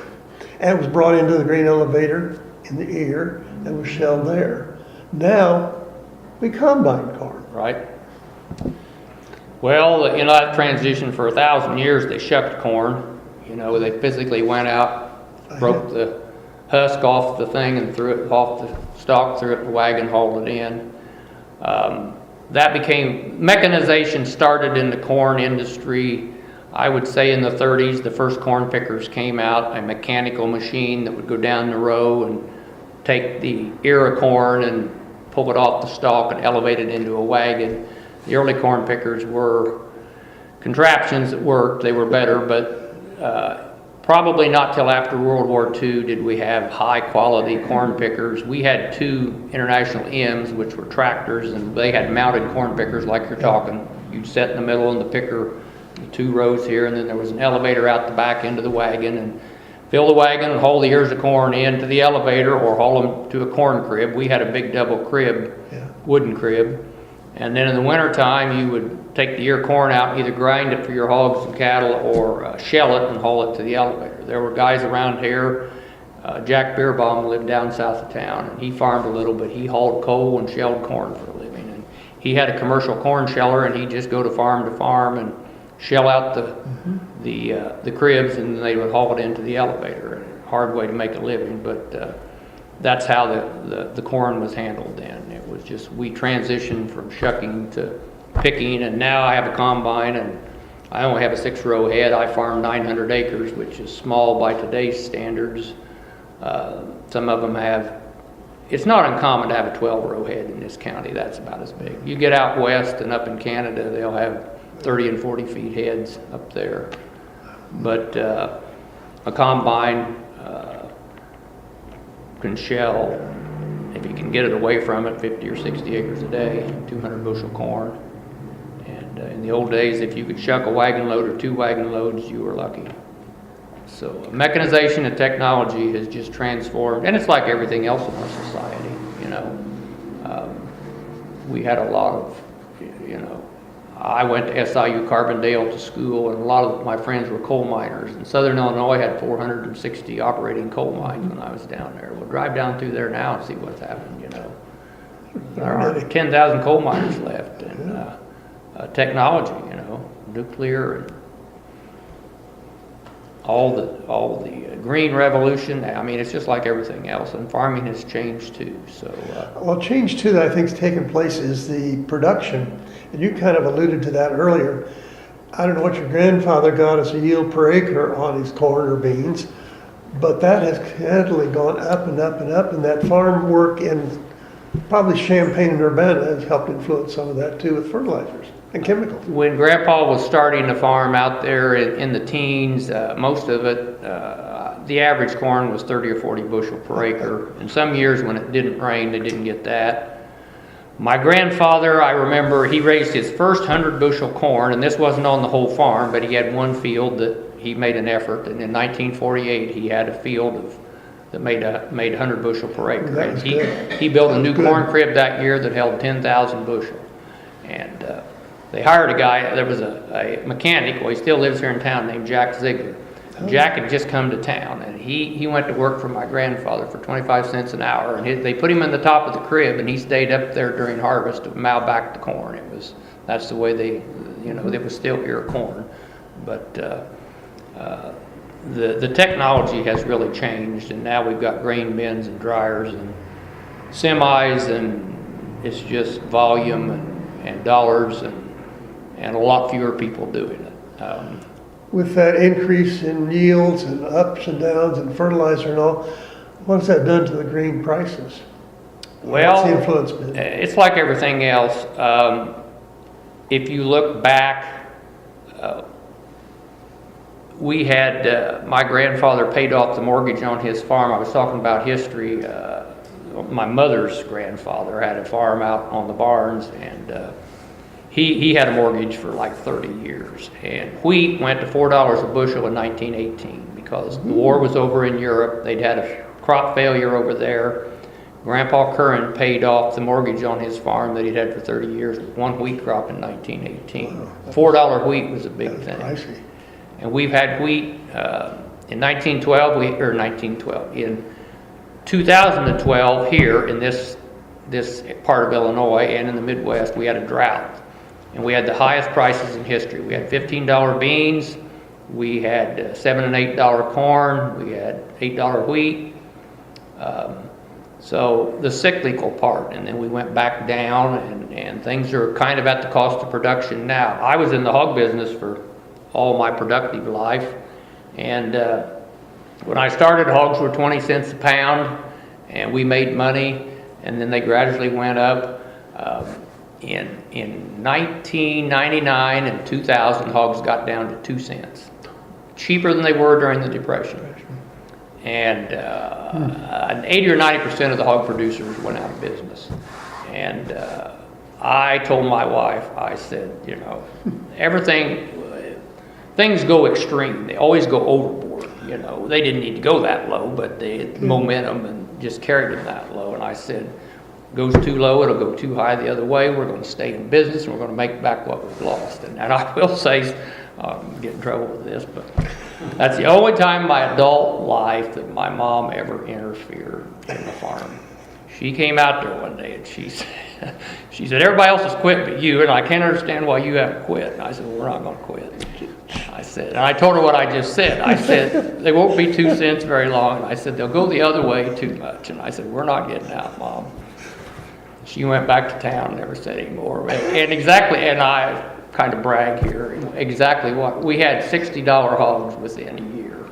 and it was brought into the grain elevator in the ear and was shelled there. Now we combine corn. Right. Well, that transition for 1,000 years, they shucked corn. They physically went out, broke the husk off the thing and threw it off the stalk, threw it in the wagon, hauled it in. That became, mechanization started in the corn industry. I would say in the 30s, the first corn pickers came out, a mechanical machine that would go down the row and take the ear of corn and pull it off the stalk and elevate it into a wagon. The early corn pickers were contraptions that worked. They were better, but probably not till after World War II did we have high-quality corn pickers. We had 2 International M's, which were tractors, and they had mounted corn pickers like you're talking. You'd sit in the middle and the picker, the 2 rows here, and then there was an elevator out the back end of the wagon, and fill the wagon and haul the ears of corn into the elevator or haul them to a corn crib. We had a big double crib, wooden crib. And then in the wintertime, you would take the ear corn out, either grind it for your hogs and cattle or shell it and haul it to the elevator. There were guys around here, Jack Beerbaum lived down south of town, and he farmed a little, but he hauled coal and shelled corn for a living. And he had a commercial corn sheller, and he'd just go to farm and shell out the cribs, and they would haul it into the elevator. A hard way to make a living, but that's how the corn was handled then. It was just, we transitioned from shucking to picking, and now I have a combine, and I only have a 6-row head. I farm 900 acres, which is small by today's standards. Some of them have, it's not uncommon to have a 12-row head in this county. That's about as big. You get out west and up in Canada, they'll have 30 and 40 feet heads up there. But a combine can shell, if you can get it away from it, 50 or 60 acres a day, 200 bushel corn. And in the old days, if you could shuck a wagon load or 2 wagon loads, you were lucky. So mechanization and technology has just transformed, and it's like everything else in our society, you know. We had a lot of, you know, I went to SIU Carbondale to school, and a lot of my friends were coal miners. And Southern Illinois had 460 operating coal mines when I was down there. We'll drive down through there now and see what's happened, you know. There aren't 10,000 coal miners left, and technology, you know, nuclear, and all the green revolution. I mean, it's just like everything else, and farming has changed too. So, Well, change too that I think has taken place is the production, and you kind of alluded to that earlier. I don't know what your grandfather got as a yield per acre on his corn or beans, but that has steadily gone up and up and up, and that farm work in probably Champaign and Urbana has helped influence some of that too with fertilizers and chemicals. when Grandpa was starting to farm out there in the teens, most of it, the average corn was 30 or 40 bushel per acre. In some years when it didn't rain, they didn't get that. My grandfather, I remember, he raised his first 100 bushel corn, and this wasn't on the whole farm, but he had one field that he made an effort, and in 1948 he had a field that made 100 bushel per acre. That And was good. he built a new Good. corn crib that year that held 10,000 bushel. And they hired a guy, there was a mechanic, well, he still lives here in town, named Jack Ziegler. Jack had just come to town, and he went to work for my grandfather for 25 cents an hour, and they put him in the top of the crib, and he stayed up there during harvest to mow back the corn. That's the way they, you know, it was still ear corn. But the technology has really changed, and now we've got grain bins and dryers and semis, and it's just volume and dollars and a lot fewer people doing it. With that increase in yields and ups and downs and fertilizer and all, what has that done to the grain prices? Well, What's the influence been? it's like everything else. If you look back, we had, my grandfather paid off the mortgage on his farm. I was talking about history. My mother's grandfather had a farm out on the barns, and he had a mortgage for like 30 years. And wheat went to $4 a bushel in 1918 because the war was over in Europe. They'd had a crop failure over there. Grandpa Curran paid off the mortgage on his farm that he'd had for 30 years with one wheat crop in 1918. Wow. $4 wheat was a big thing. Pricey. And we've had wheat in 1912, in 2012 here in this part of Illinois and in the Midwest, we had a drought. And we had the highest prices in history. We had $15 beans, we had $7 and $8 corn, we had $8 wheat. So the cyclical part, and then we went back down, and things are kind of at the cost of production now. I was in the hog business for all my productive life, and when I started, hogs were 20 cents a pound, and we made money, and then they gradually went up. In 1999 and 2000, hogs got down to 2 cents, cheaper than they were during the Depression. And 80 or 90% of the hog producers went out of business. And I told my wife, I said, you know, things go extreme. They always go overboard. You know, they didn't need to go that low, but they had momentum and just carried them that low. And I said, goes too low, it'll go too high the other way. We're going to stay in business, and we're going to make back what we've lost. And I will say, I'm getting in trouble with this, but that's the only time in my adult life that my mom ever interfered in the farm. She came out there one day and she said, everybody else has quit but you, and I can't understand why you haven't quit. And I said, well, we're not going to quit. I said, and I told her what I just said. I said, they won't be 2 cents very long. And I said, they'll go the other way too much. And I said, we're not getting out, Mom. She went back to town and never said any more. And I kind of brag here, exactly what, we had $60 hogs within a year.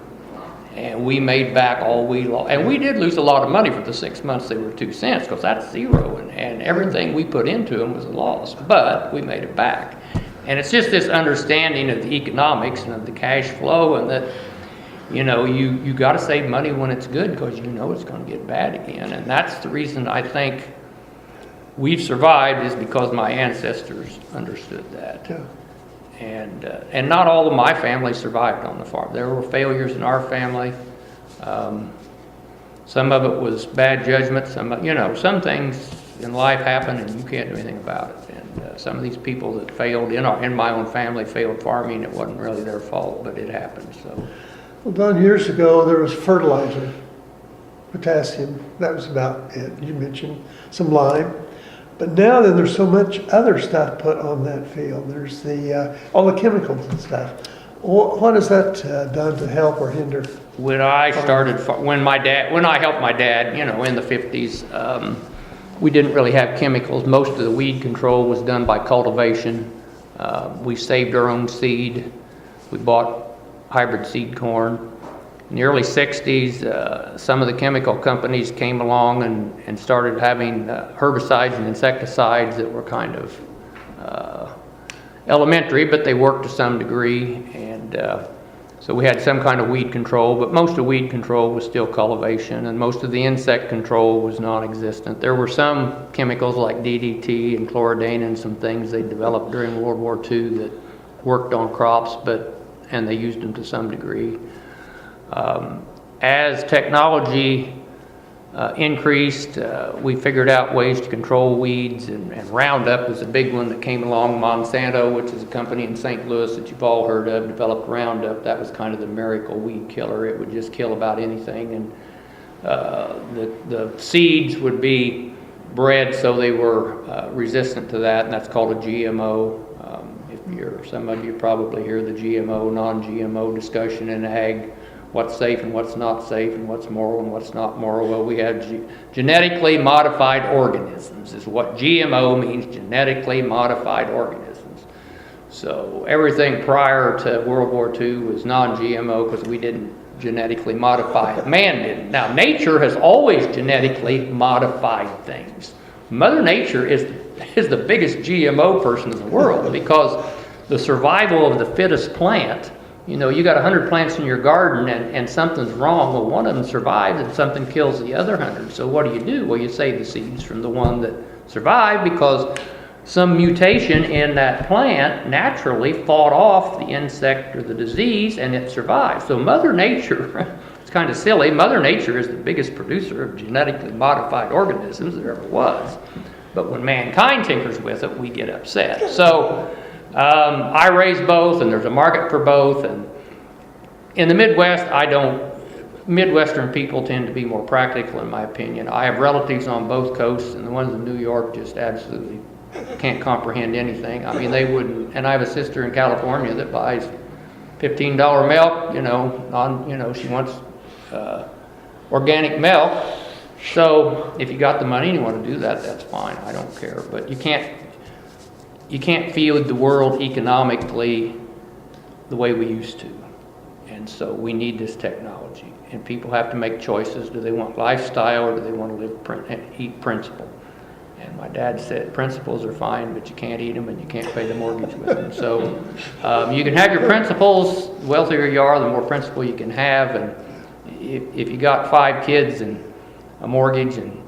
And we made back all we lost. And we did lose a lot of money for the 6 months they were 2 cents, because that's zero. And everything we put into them was a loss. But we made it back. And it's just this understanding of the economics and of the cash flow, and that, you got to save money when it's good, because you know it's going to get bad again. And that's the reason I think we've survived, is because my ancestors understood that. Yeah. And not all of my family survived on the farm. There were failures in our family. Some of it was bad judgment. Some things in life happen and you can't do anything about it. And some of these people that failed in my own family failed farming. It wasn't really their fault, but it happened. So, Well, Don, years ago, there was fertilizer, potassium. That was about it. You mentioned some lime. But now then, there's so much other stuff put on that field. There's all the chemicals and stuff. What has that done to help or hinder? when I helped my dad, in the 50s, we didn't really have chemicals. Most of the weed control was done by cultivation. We saved our own seed. We bought hybrid seed corn. In the early 60s, some of the chemical companies came along and started having herbicides and insecticides that were kind of elementary, but they worked to some degree. And so we had some kind of weed control, but most of weed control was still cultivation, and most of the insect control was non-existent. There were some chemicals like DDT and chloridane and some things they developed during World War II that worked on crops, and they used them to some degree. As technology increased, we figured out ways to control weeds, and Roundup was a big one that came along. Monsanto, which is a company in St. Louis that you've all heard of, developed Roundup. That was kind of the miracle weed killer. It would just kill about anything, and the seeds would be bred so they were resistant to that, and that's called a GMO. Some of you probably hear the GMO, non-GMO discussion in ag. What's safe and what's not safe, and what's moral and what's not moral. Well, we have genetically modified organisms is what GMO means, genetically modified organisms. So everything prior to World War II was non-GMO because we didn't genetically modify it. Man didn't. Now, nature has always genetically modified things. Mother Nature is the biggest GMO person in the world, because the survival of the fittest plant. You got 100 plants in your garden and something's wrong. Well, one of them survives and something kills the other 100. So what do? Well, you save the seeds from the one that survived, because some mutation in that plant naturally fought off the insect or the disease, and it survived. So Mother Nature, it's kind of silly, Mother Nature is the biggest producer of genetically modified organisms there ever was. But when mankind tinkers with it, we get upset. So I raise both, and there's a market for both. And in the Midwest, Midwestern people tend to be more practical, in my opinion. I have relatives on both coasts, and the ones in New York just absolutely can't comprehend anything. I mean, they wouldn't. And I have a sister in California that buys $15 milk. She wants organic milk. So if you got the money and you want to do that, that's fine. I don't care. But you can't feed the world economically the way we used to. And so we need this technology. And people have to make choices. Do they want lifestyle, or do they want to eat principle? And my dad said principles are fine, but you can't eat them and you can't pay the mortgage with them. So you can have your principles. The wealthier you are, the more principle you can have. And if you got 5 kids and a mortgage and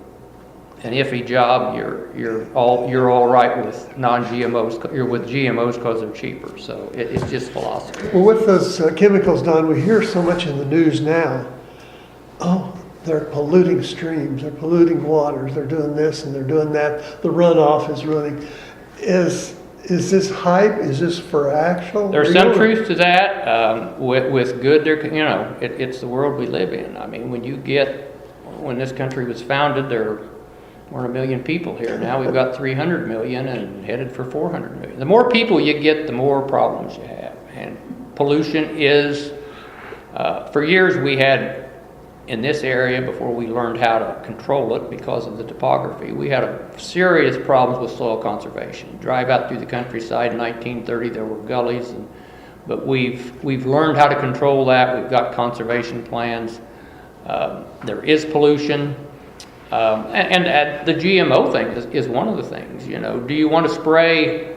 an iffy job, you're all right with non-GMOs. You're with GMOs because they're cheaper. So it's just philosophy. Well, with those chemicals, Don, we hear so much in the news now. Oh, they're polluting streams, they're polluting waters, they're doing this and they're doing that. The runoff is ruining. Is this hype? Is this for actual? There's some truth to that. With good, it's the world we live in. I mean, when this country was founded, there weren't 1 million people here. Now we've got 300 million and headed for 400 million. The more people you get, the more problems you have. And pollution is, for years we had, in this area, before we learned how to control it because of the topography, we had serious problems with soil conservation. Drive out through the countryside in 1930, there were gullies, but we've learned how to control that. We've got conservation plans. There is pollution, and the GMO thing is one of the things. Do you want to spray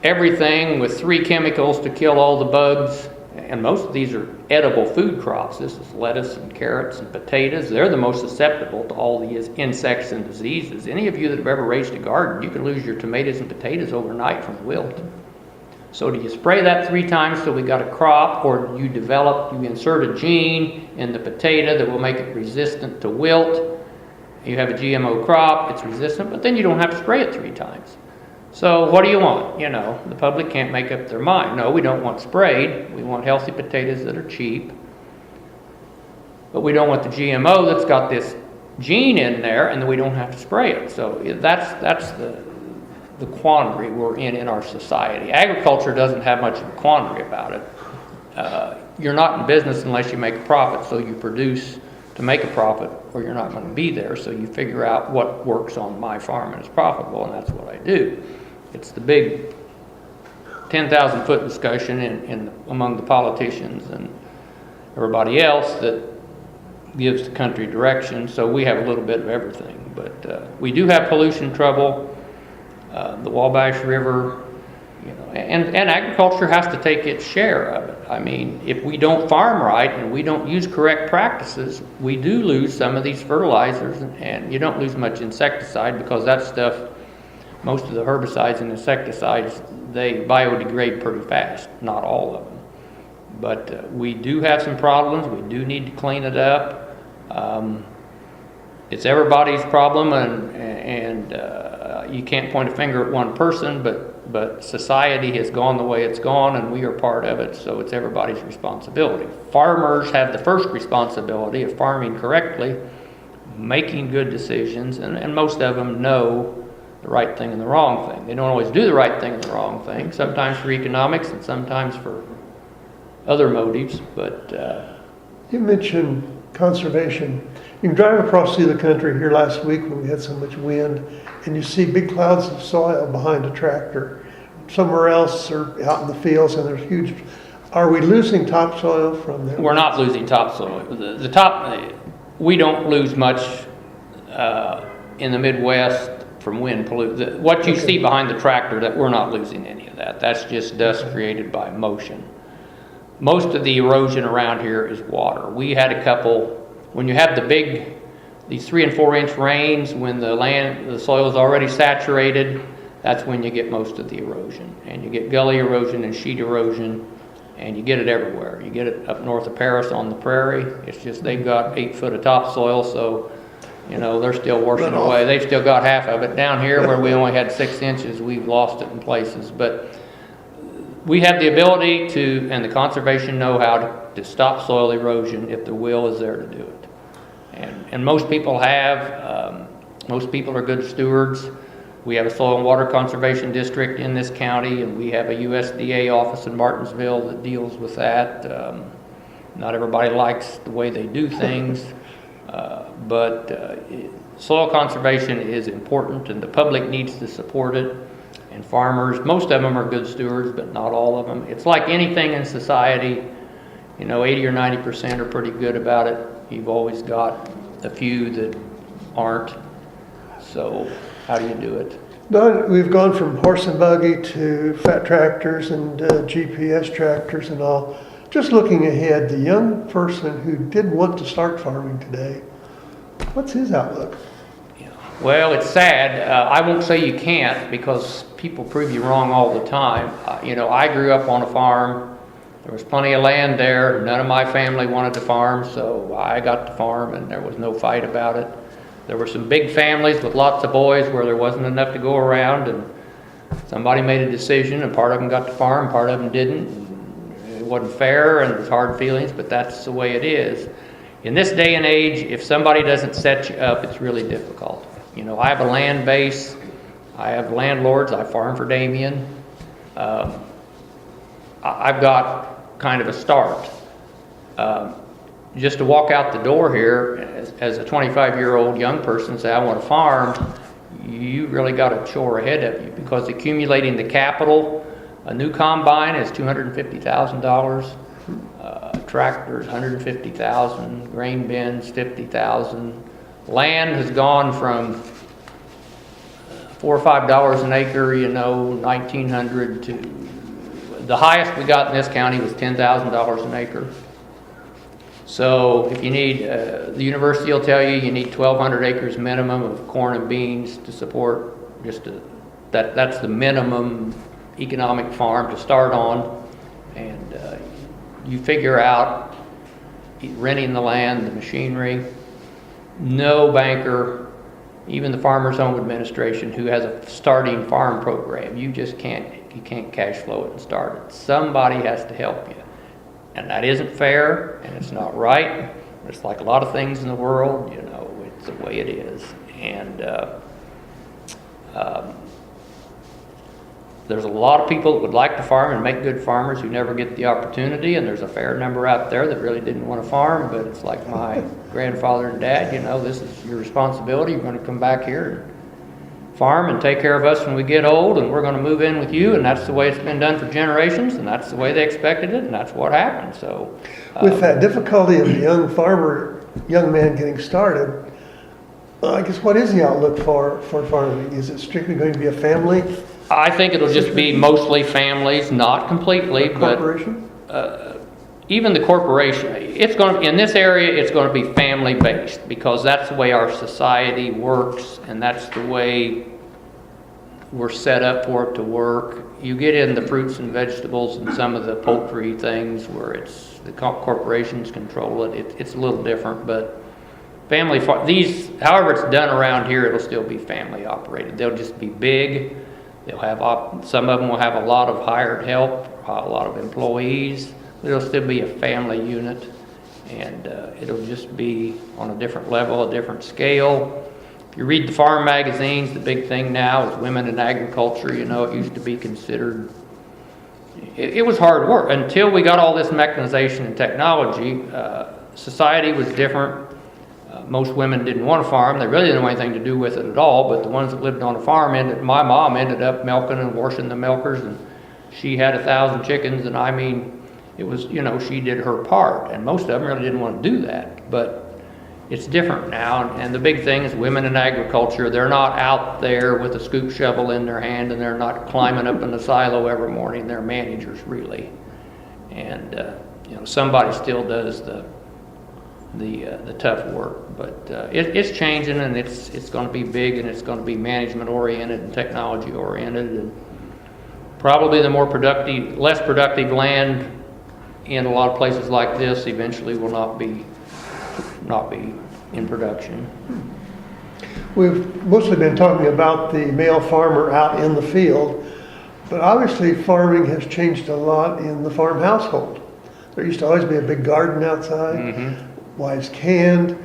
everything with 3 chemicals to kill all the bugs? And most of these are edible food crops. This is lettuce and carrots and potatoes. They're the most susceptible to all these insects and diseases. Any of you that have ever raised a garden, you can lose your tomatoes and potatoes overnight from wilt. So do you spray that 3 times till we got a crop, or do you insert a gene in the potato that will make it resistant to wilt? You have a GMO crop, it's resistant, but then you don't have to spray it 3 times. So what do you want? The public can't make up their mind. No, we don't want sprayed. We want healthy potatoes that are cheap. But we don't want the GMO that's got this gene in there, and then we don't have to spray it. So that's the quandary we're in our society. Agriculture doesn't have much of a quandary about it. You're not in business unless you make a profit, so you produce to make a profit, or you're not going to be there. So you figure out what works on my farm and is profitable, and that's what I do. It's the big 10,000-foot discussion among the politicians and everybody else that gives the country direction. So we have a little bit of everything, but we do have pollution trouble. The Wabash River, and agriculture has to take its share of it. I mean, if we don't farm right and we don't use correct practices, we do lose some of these fertilizers, and you don't lose much insecticide because that stuff, most of the herbicides and insecticides, they biodegrade pretty fast, not all of them. But we do have some problems. We do need to clean it up. It's everybody's problem, and you can't point a finger at one person, but society has gone the way it's gone, and we are part of it, so it's everybody's responsibility. Farmers have the first responsibility of farming correctly, making good decisions, and most of them know the right thing and the wrong thing. They don't always do the right thing and the wrong thing, sometimes for economics and sometimes for other motives, but... You mentioned conservation. You can drive across through the country here last week when we had so much wind, and you see big clouds of soil behind a tractor. Somewhere else or out in the fields, and there's huge... Are we losing topsoil from that? We're not losing topsoil. We don't lose much in the Midwest from wind pollution. What you see behind the tractor, that we're not losing any of that. That's just dust created by motion. Most of the erosion around here is water. We had a couple, when you have these 3 and 4 inch rains, when the soil is already saturated, that's when you get most of the erosion. And you get gully erosion and sheet erosion, and you get it everywhere. You get it up north of Paris on the prairie. It's just they've got 8 foot of topsoil, so they're still washing away. They've still got half of it. Down here where we only had 6 inches, we've lost it in places. But we have the ability to, and the conservation know-how to stop soil erosion if the will is there to do it. And most people have. Most people are good stewards. We have a soil and water conservation district in this county, and we have a USDA office in Martinsville that deals with that. Not everybody likes the way they do things, but soil conservation is important, and the public needs to support it. And farmers, most of them are good stewards, but not all of them. It's like anything in society, 80 or 90% are pretty good about it. You've always got a few that aren't. So how do you do it? Don, we've gone from horse and buggy to fat tractors and GPS tractors and all. Just looking ahead, the young person who did want to start farming today, what's his outlook? Well, it's sad. I won't say you can't, because people prove you wrong all the time. I grew up on a farm. There was plenty of land there. None of my family wanted to farm, so I got to farm, and there was no fight about it. There were some big families with lots of boys where there wasn't enough to go around, and somebody made a decision, and part of them got to farm, part of them didn't. It wasn't fair, and it was hard feelings, but that's the way it is. In this day and age, if somebody doesn't set you up, it's really difficult. You know, I have a land base. I have landlords. I farm for Damien. I've got kind of a start. Just to walk out the door here as a 25-year-old young person and say, I want to farm, you really got a chore ahead of you, because accumulating the capital, a new combine is $250,000, tractors $150,000, grain bins $50,000. Land has gone from $4 or $5 an acre, you know, 1900 to the highest we got in this county was $10,000 an acre. So if you need, the university will tell you need 1,200 acres minimum of corn and beans to support that's the minimum economic farm to start on. And you figure out renting the land, the machinery. No banker, even the Farmers Home Administration, who has a starting farm program, you can't cash flow it and start it. Somebody has to help you. And that isn't fair, and it's not right. It's like a lot of things in the world, you know, it's the way it is. And there's a lot of people that would like to farm and make good farmers who never get the opportunity, and there's a fair number out there that really didn't want to farm, but it's like my grandfather and dad, you know, this is your responsibility. You're going to come back here and farm and take care of us when we get old, and we're going to move in with you, and that's the way it's been done for generations, and that's the way they expected it, and that's what happened. So with that difficulty of the young man getting started, I guess what is the outlook for farming? Is it strictly going to be a family? I think it'll just be mostly families, not completely, but corporation? Even the corporation, it's going to, in this area, it's going to be family based, because that's the way our society works, and that's the way we're set up for it to work. You get in the fruits and vegetables and some of the poultry things where it's the corporations control it. It's a little different, but however it's done around here, it'll still be family operated. They'll just be big. They'll have some of them will have a lot of hired help, a lot of employees. It'll still be a family unit, and it'll just be on a different level, a different scale. If you read the farm magazines, the big thing now is women in agriculture. You know, it used to be considered, it was hard work. Until we got all this mechanization and technology, society was different. Most women didn't want to farm. They really didn't want anything to do with it at all, but the ones that lived on a farm, my mom ended up milking and washing the milkers, and she had 1,000 chickens, and I mean, it was, you know, she did her part, and most of them really didn't want to do that. But it's different now, and the big thing is women in agriculture. They're not out there with a scoop shovel in their hand, and they're not climbing up in the silo every morning. They're managers, really. And you know, somebody still does the tough work, but it's changing, and it's going to be big, and it's going to be management oriented and technology oriented, and probably the less productive land in a lot of places like this eventually will not be in production. We've mostly been talking about the male farmer out in the field, but obviously farming has changed a lot in the farm household. There used to always be a big garden outside, wives canned,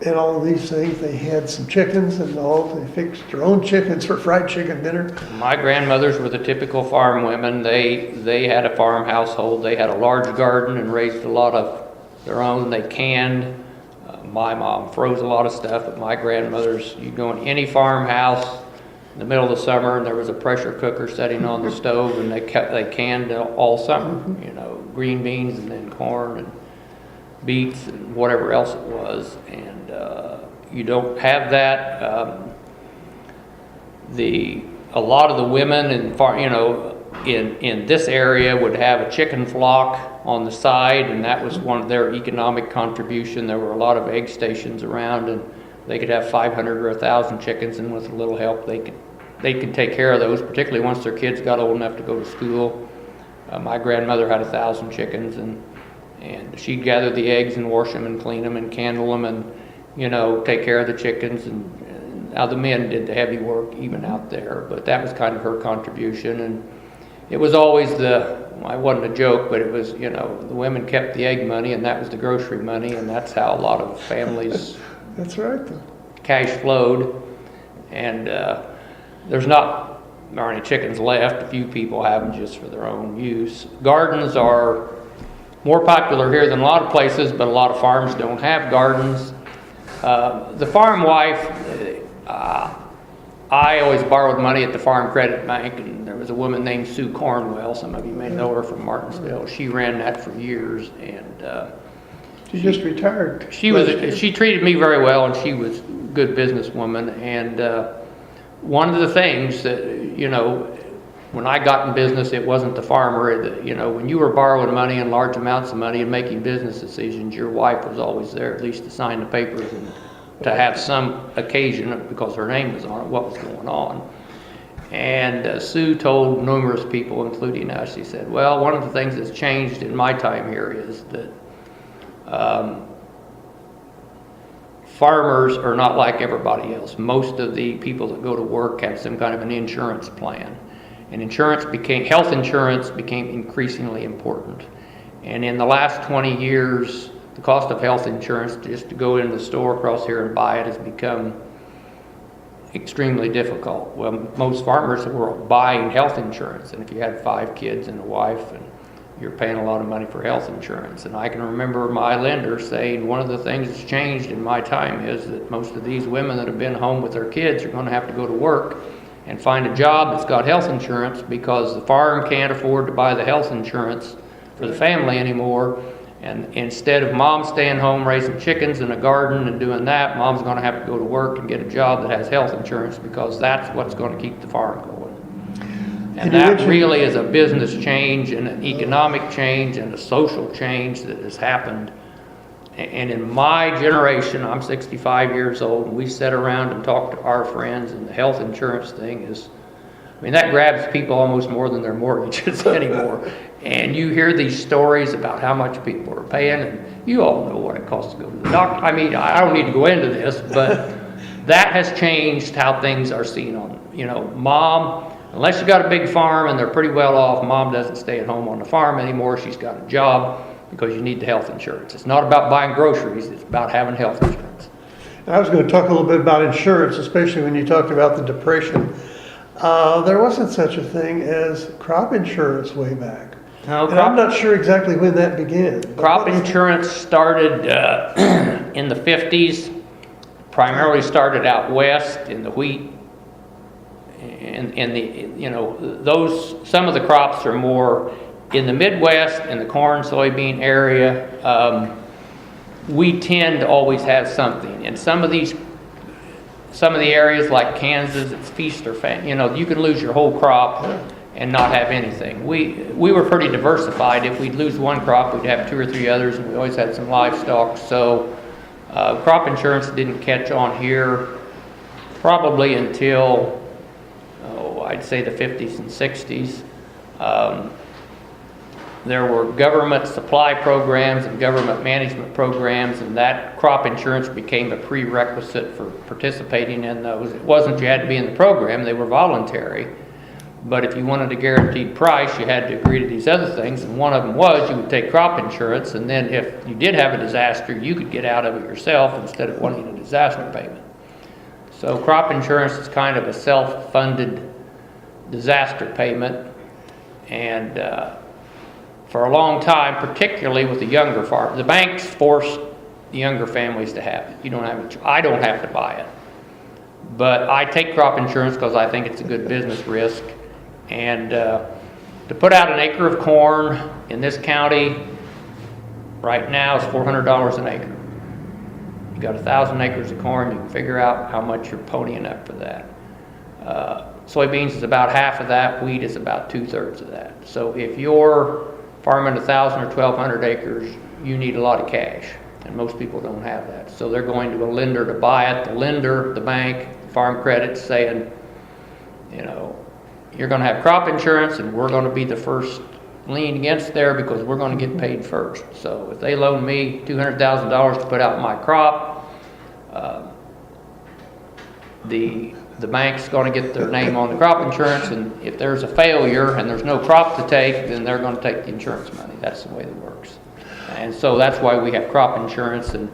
and all of these things. They had some chickens and all. They fixed their own chickens for fried chicken dinner. My grandmothers were the typical farm women. They had a farm household. They had a large garden and raised a lot of their own. They canned. My mom froze a lot of stuff, but my grandmothers, you go in any farmhouse in the middle of the summer, and there was a pressure cooker sitting on the stove, and they canned all summer. You know, green beans and then corn and beets and whatever else it was, and you don't have that. A lot of the women in this area would have a chicken flock on the side, and that was one of their economic contribution. There were a lot of egg stations around, and they could have 500 or 1,000 chickens, and with a little help they could take care of those, particularly once their kids got old enough to go to school. My grandmother had 1,000 chickens, and she'd gather the eggs and wash them and clean them and candle them and, take care of the chickens. And now the men did the heavy work even out there, but that was kind of her contribution. And it was always I wasn't a joke, but it was, the women kept the egg money, and that was the grocery money, and that's how a lot of families That's right. cash flowed. And there's not any chickens left. A few people have them just for their own use. Gardens are more popular here than a lot of places, but a lot of farms don't have gardens. The farm wife, I always borrowed money at the Farm Credit Bank, and there was a woman named Sue Cornwell. Some of you may know her from Martinsville. She ran that for years, and She just retired. she treated me very well, and she was a good businesswoman. And one of the things that, when I got in business, it wasn't the farmer. When you were borrowing money in large amounts of money and making business decisions, your wife was always there, at least to sign the papers and to have some occasion, because her name was on it, what was going on. And Sue told numerous people, including us, she said, well, one of the things that's changed in my time here is that farmers are not like everybody else. Most of the people that go to work have some kind of an insurance plan. And health insurance became increasingly important. And in the last 20 years, the cost of health insurance, just to go into the store across here and buy it, has become extremely difficult. Well, most farmers were buying health insurance, and if you had 5 kids and a wife, and you're paying a lot of money for health insurance. And I can remember my lender saying, one of the things that's changed in my time is that most of these women that have been home with their kids are going to have to go to work and find a job that's got health insurance, because the farm can't afford to buy the health insurance for the family anymore. And instead of mom staying home raising chickens in a garden and doing that, mom's going to have to go to work and get a job that has health insurance, because that's what's going to keep the farm going. And that really is a business change and an economic change and a social change that has happened. And in my generation, I'm 65 years old, and we sit around and talk to our friends, and the health insurance thing that grabs people almost more than their mortgages anymore. And you hear these stories about how much people are paying, and you all know what it costs to go to the doctor. I don't need to go into this, but that has changed how things are seen on, mom, unless you got a big farm and they're pretty well off, mom doesn't stay at home on the farm anymore. She's got a job because you need the health insurance. It's not about buying groceries, it's about having health insurance. I was going to talk a little bit about insurance, especially when you talked about the Depression. There wasn't such a thing as crop insurance way back. No, and I'm not sure exactly when that began. Crop insurance started in the 50s, primarily started out west in the wheat. Some of the crops are more in the Midwest, in the corn, soybean area. We tend to always have something. In some of the areas like Kansas, it's feast or famine. You can lose your whole crop and not have anything. We were pretty diversified. If we'd lose one crop, we'd have 2 or 3 others, and we always had some livestock. So crop insurance didn't catch on here probably until, I'd say the 50s and 60s. There were government supply programs and government management programs, and that crop insurance became a prerequisite for participating in those. It wasn't you had to be in the program, they were voluntary. But if you wanted a guaranteed price, you had to agree to these other things, and one of them was you would take crop insurance, and then if you did have a disaster, you could get out of it yourself instead of wanting a disaster payment. So crop insurance is kind of a self-funded disaster payment, and for a long time, particularly with the younger farm, the banks forced the younger families to have it. I don't have to buy it, but I take crop insurance because I think it's a good business risk. And to put out an acre of corn in this county right now is $400 an acre. You got 1,000 acres of corn, you can figure out how much you're ponying up for that. Soybeans is about half of that. Wheat is about 2/3 of that. So if you're farming 1,000 or 1,200 acres, you need a lot of cash, and most people don't have that. So they're going to a lender to buy it. The lender, the bank, Farm Credit's saying, you're going to have crop insurance, and we're going to be the first lean against there because we're gonna get paid first. So if they loan me $200,000 to put out my crop, the bank's gonna get their name on the crop insurance, and if there's a failure and there's no crop to take, then they're gonna take the insurance money. That's the way it works. And so that's why we have crop insurance. And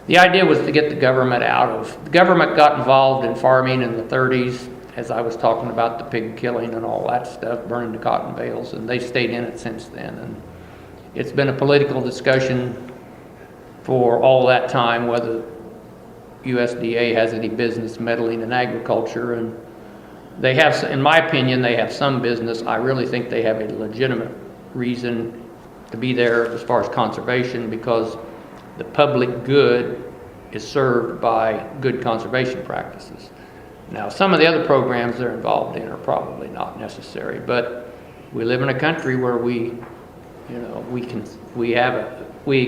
the idea was to get the government the government got involved in farming in the 30s, as I was talking about the pig killing and all that stuff, burning the cotton bales, and they stayed in it since then. And it's been a political discussion for all that time, whether USDA has any business meddling in agriculture, and they have, in my opinion, they have some business. I really think they have a legitimate reason to be there as far as conservation, because the public good is served by good conservation practices. Now, some of the other programs they're involved in are probably not necessary, but we live in a country where we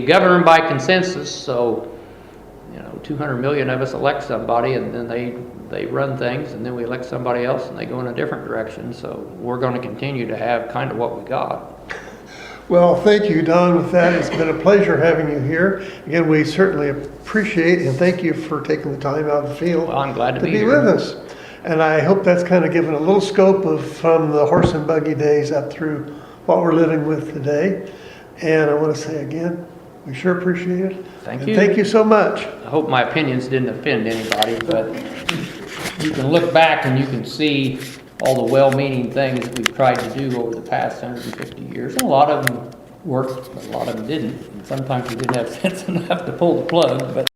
govern by consensus. So 200 million of us elect somebody, and then they run things, and then we elect somebody else and they go in a different direction. So we're going to continue to have kind of what we got. Well, thank you, Don. With that, it's been a pleasure having you here. Again, we certainly appreciate and thank you for taking the time out of the field. Well, I'm glad to be be here. with us. And I hope that's kind of given a little scope from the horse and buggy days up through what we're living with today. And I want to say again, we sure appreciate it. Thank you. Thank you so much. I hope my opinions didn't offend anybody, but you can look back and you can see all the well-meaning things we've tried to do over the past 150 years. And a lot of them worked, but a lot of them didn't. And sometimes we didn't have sense enough to pull the plug, but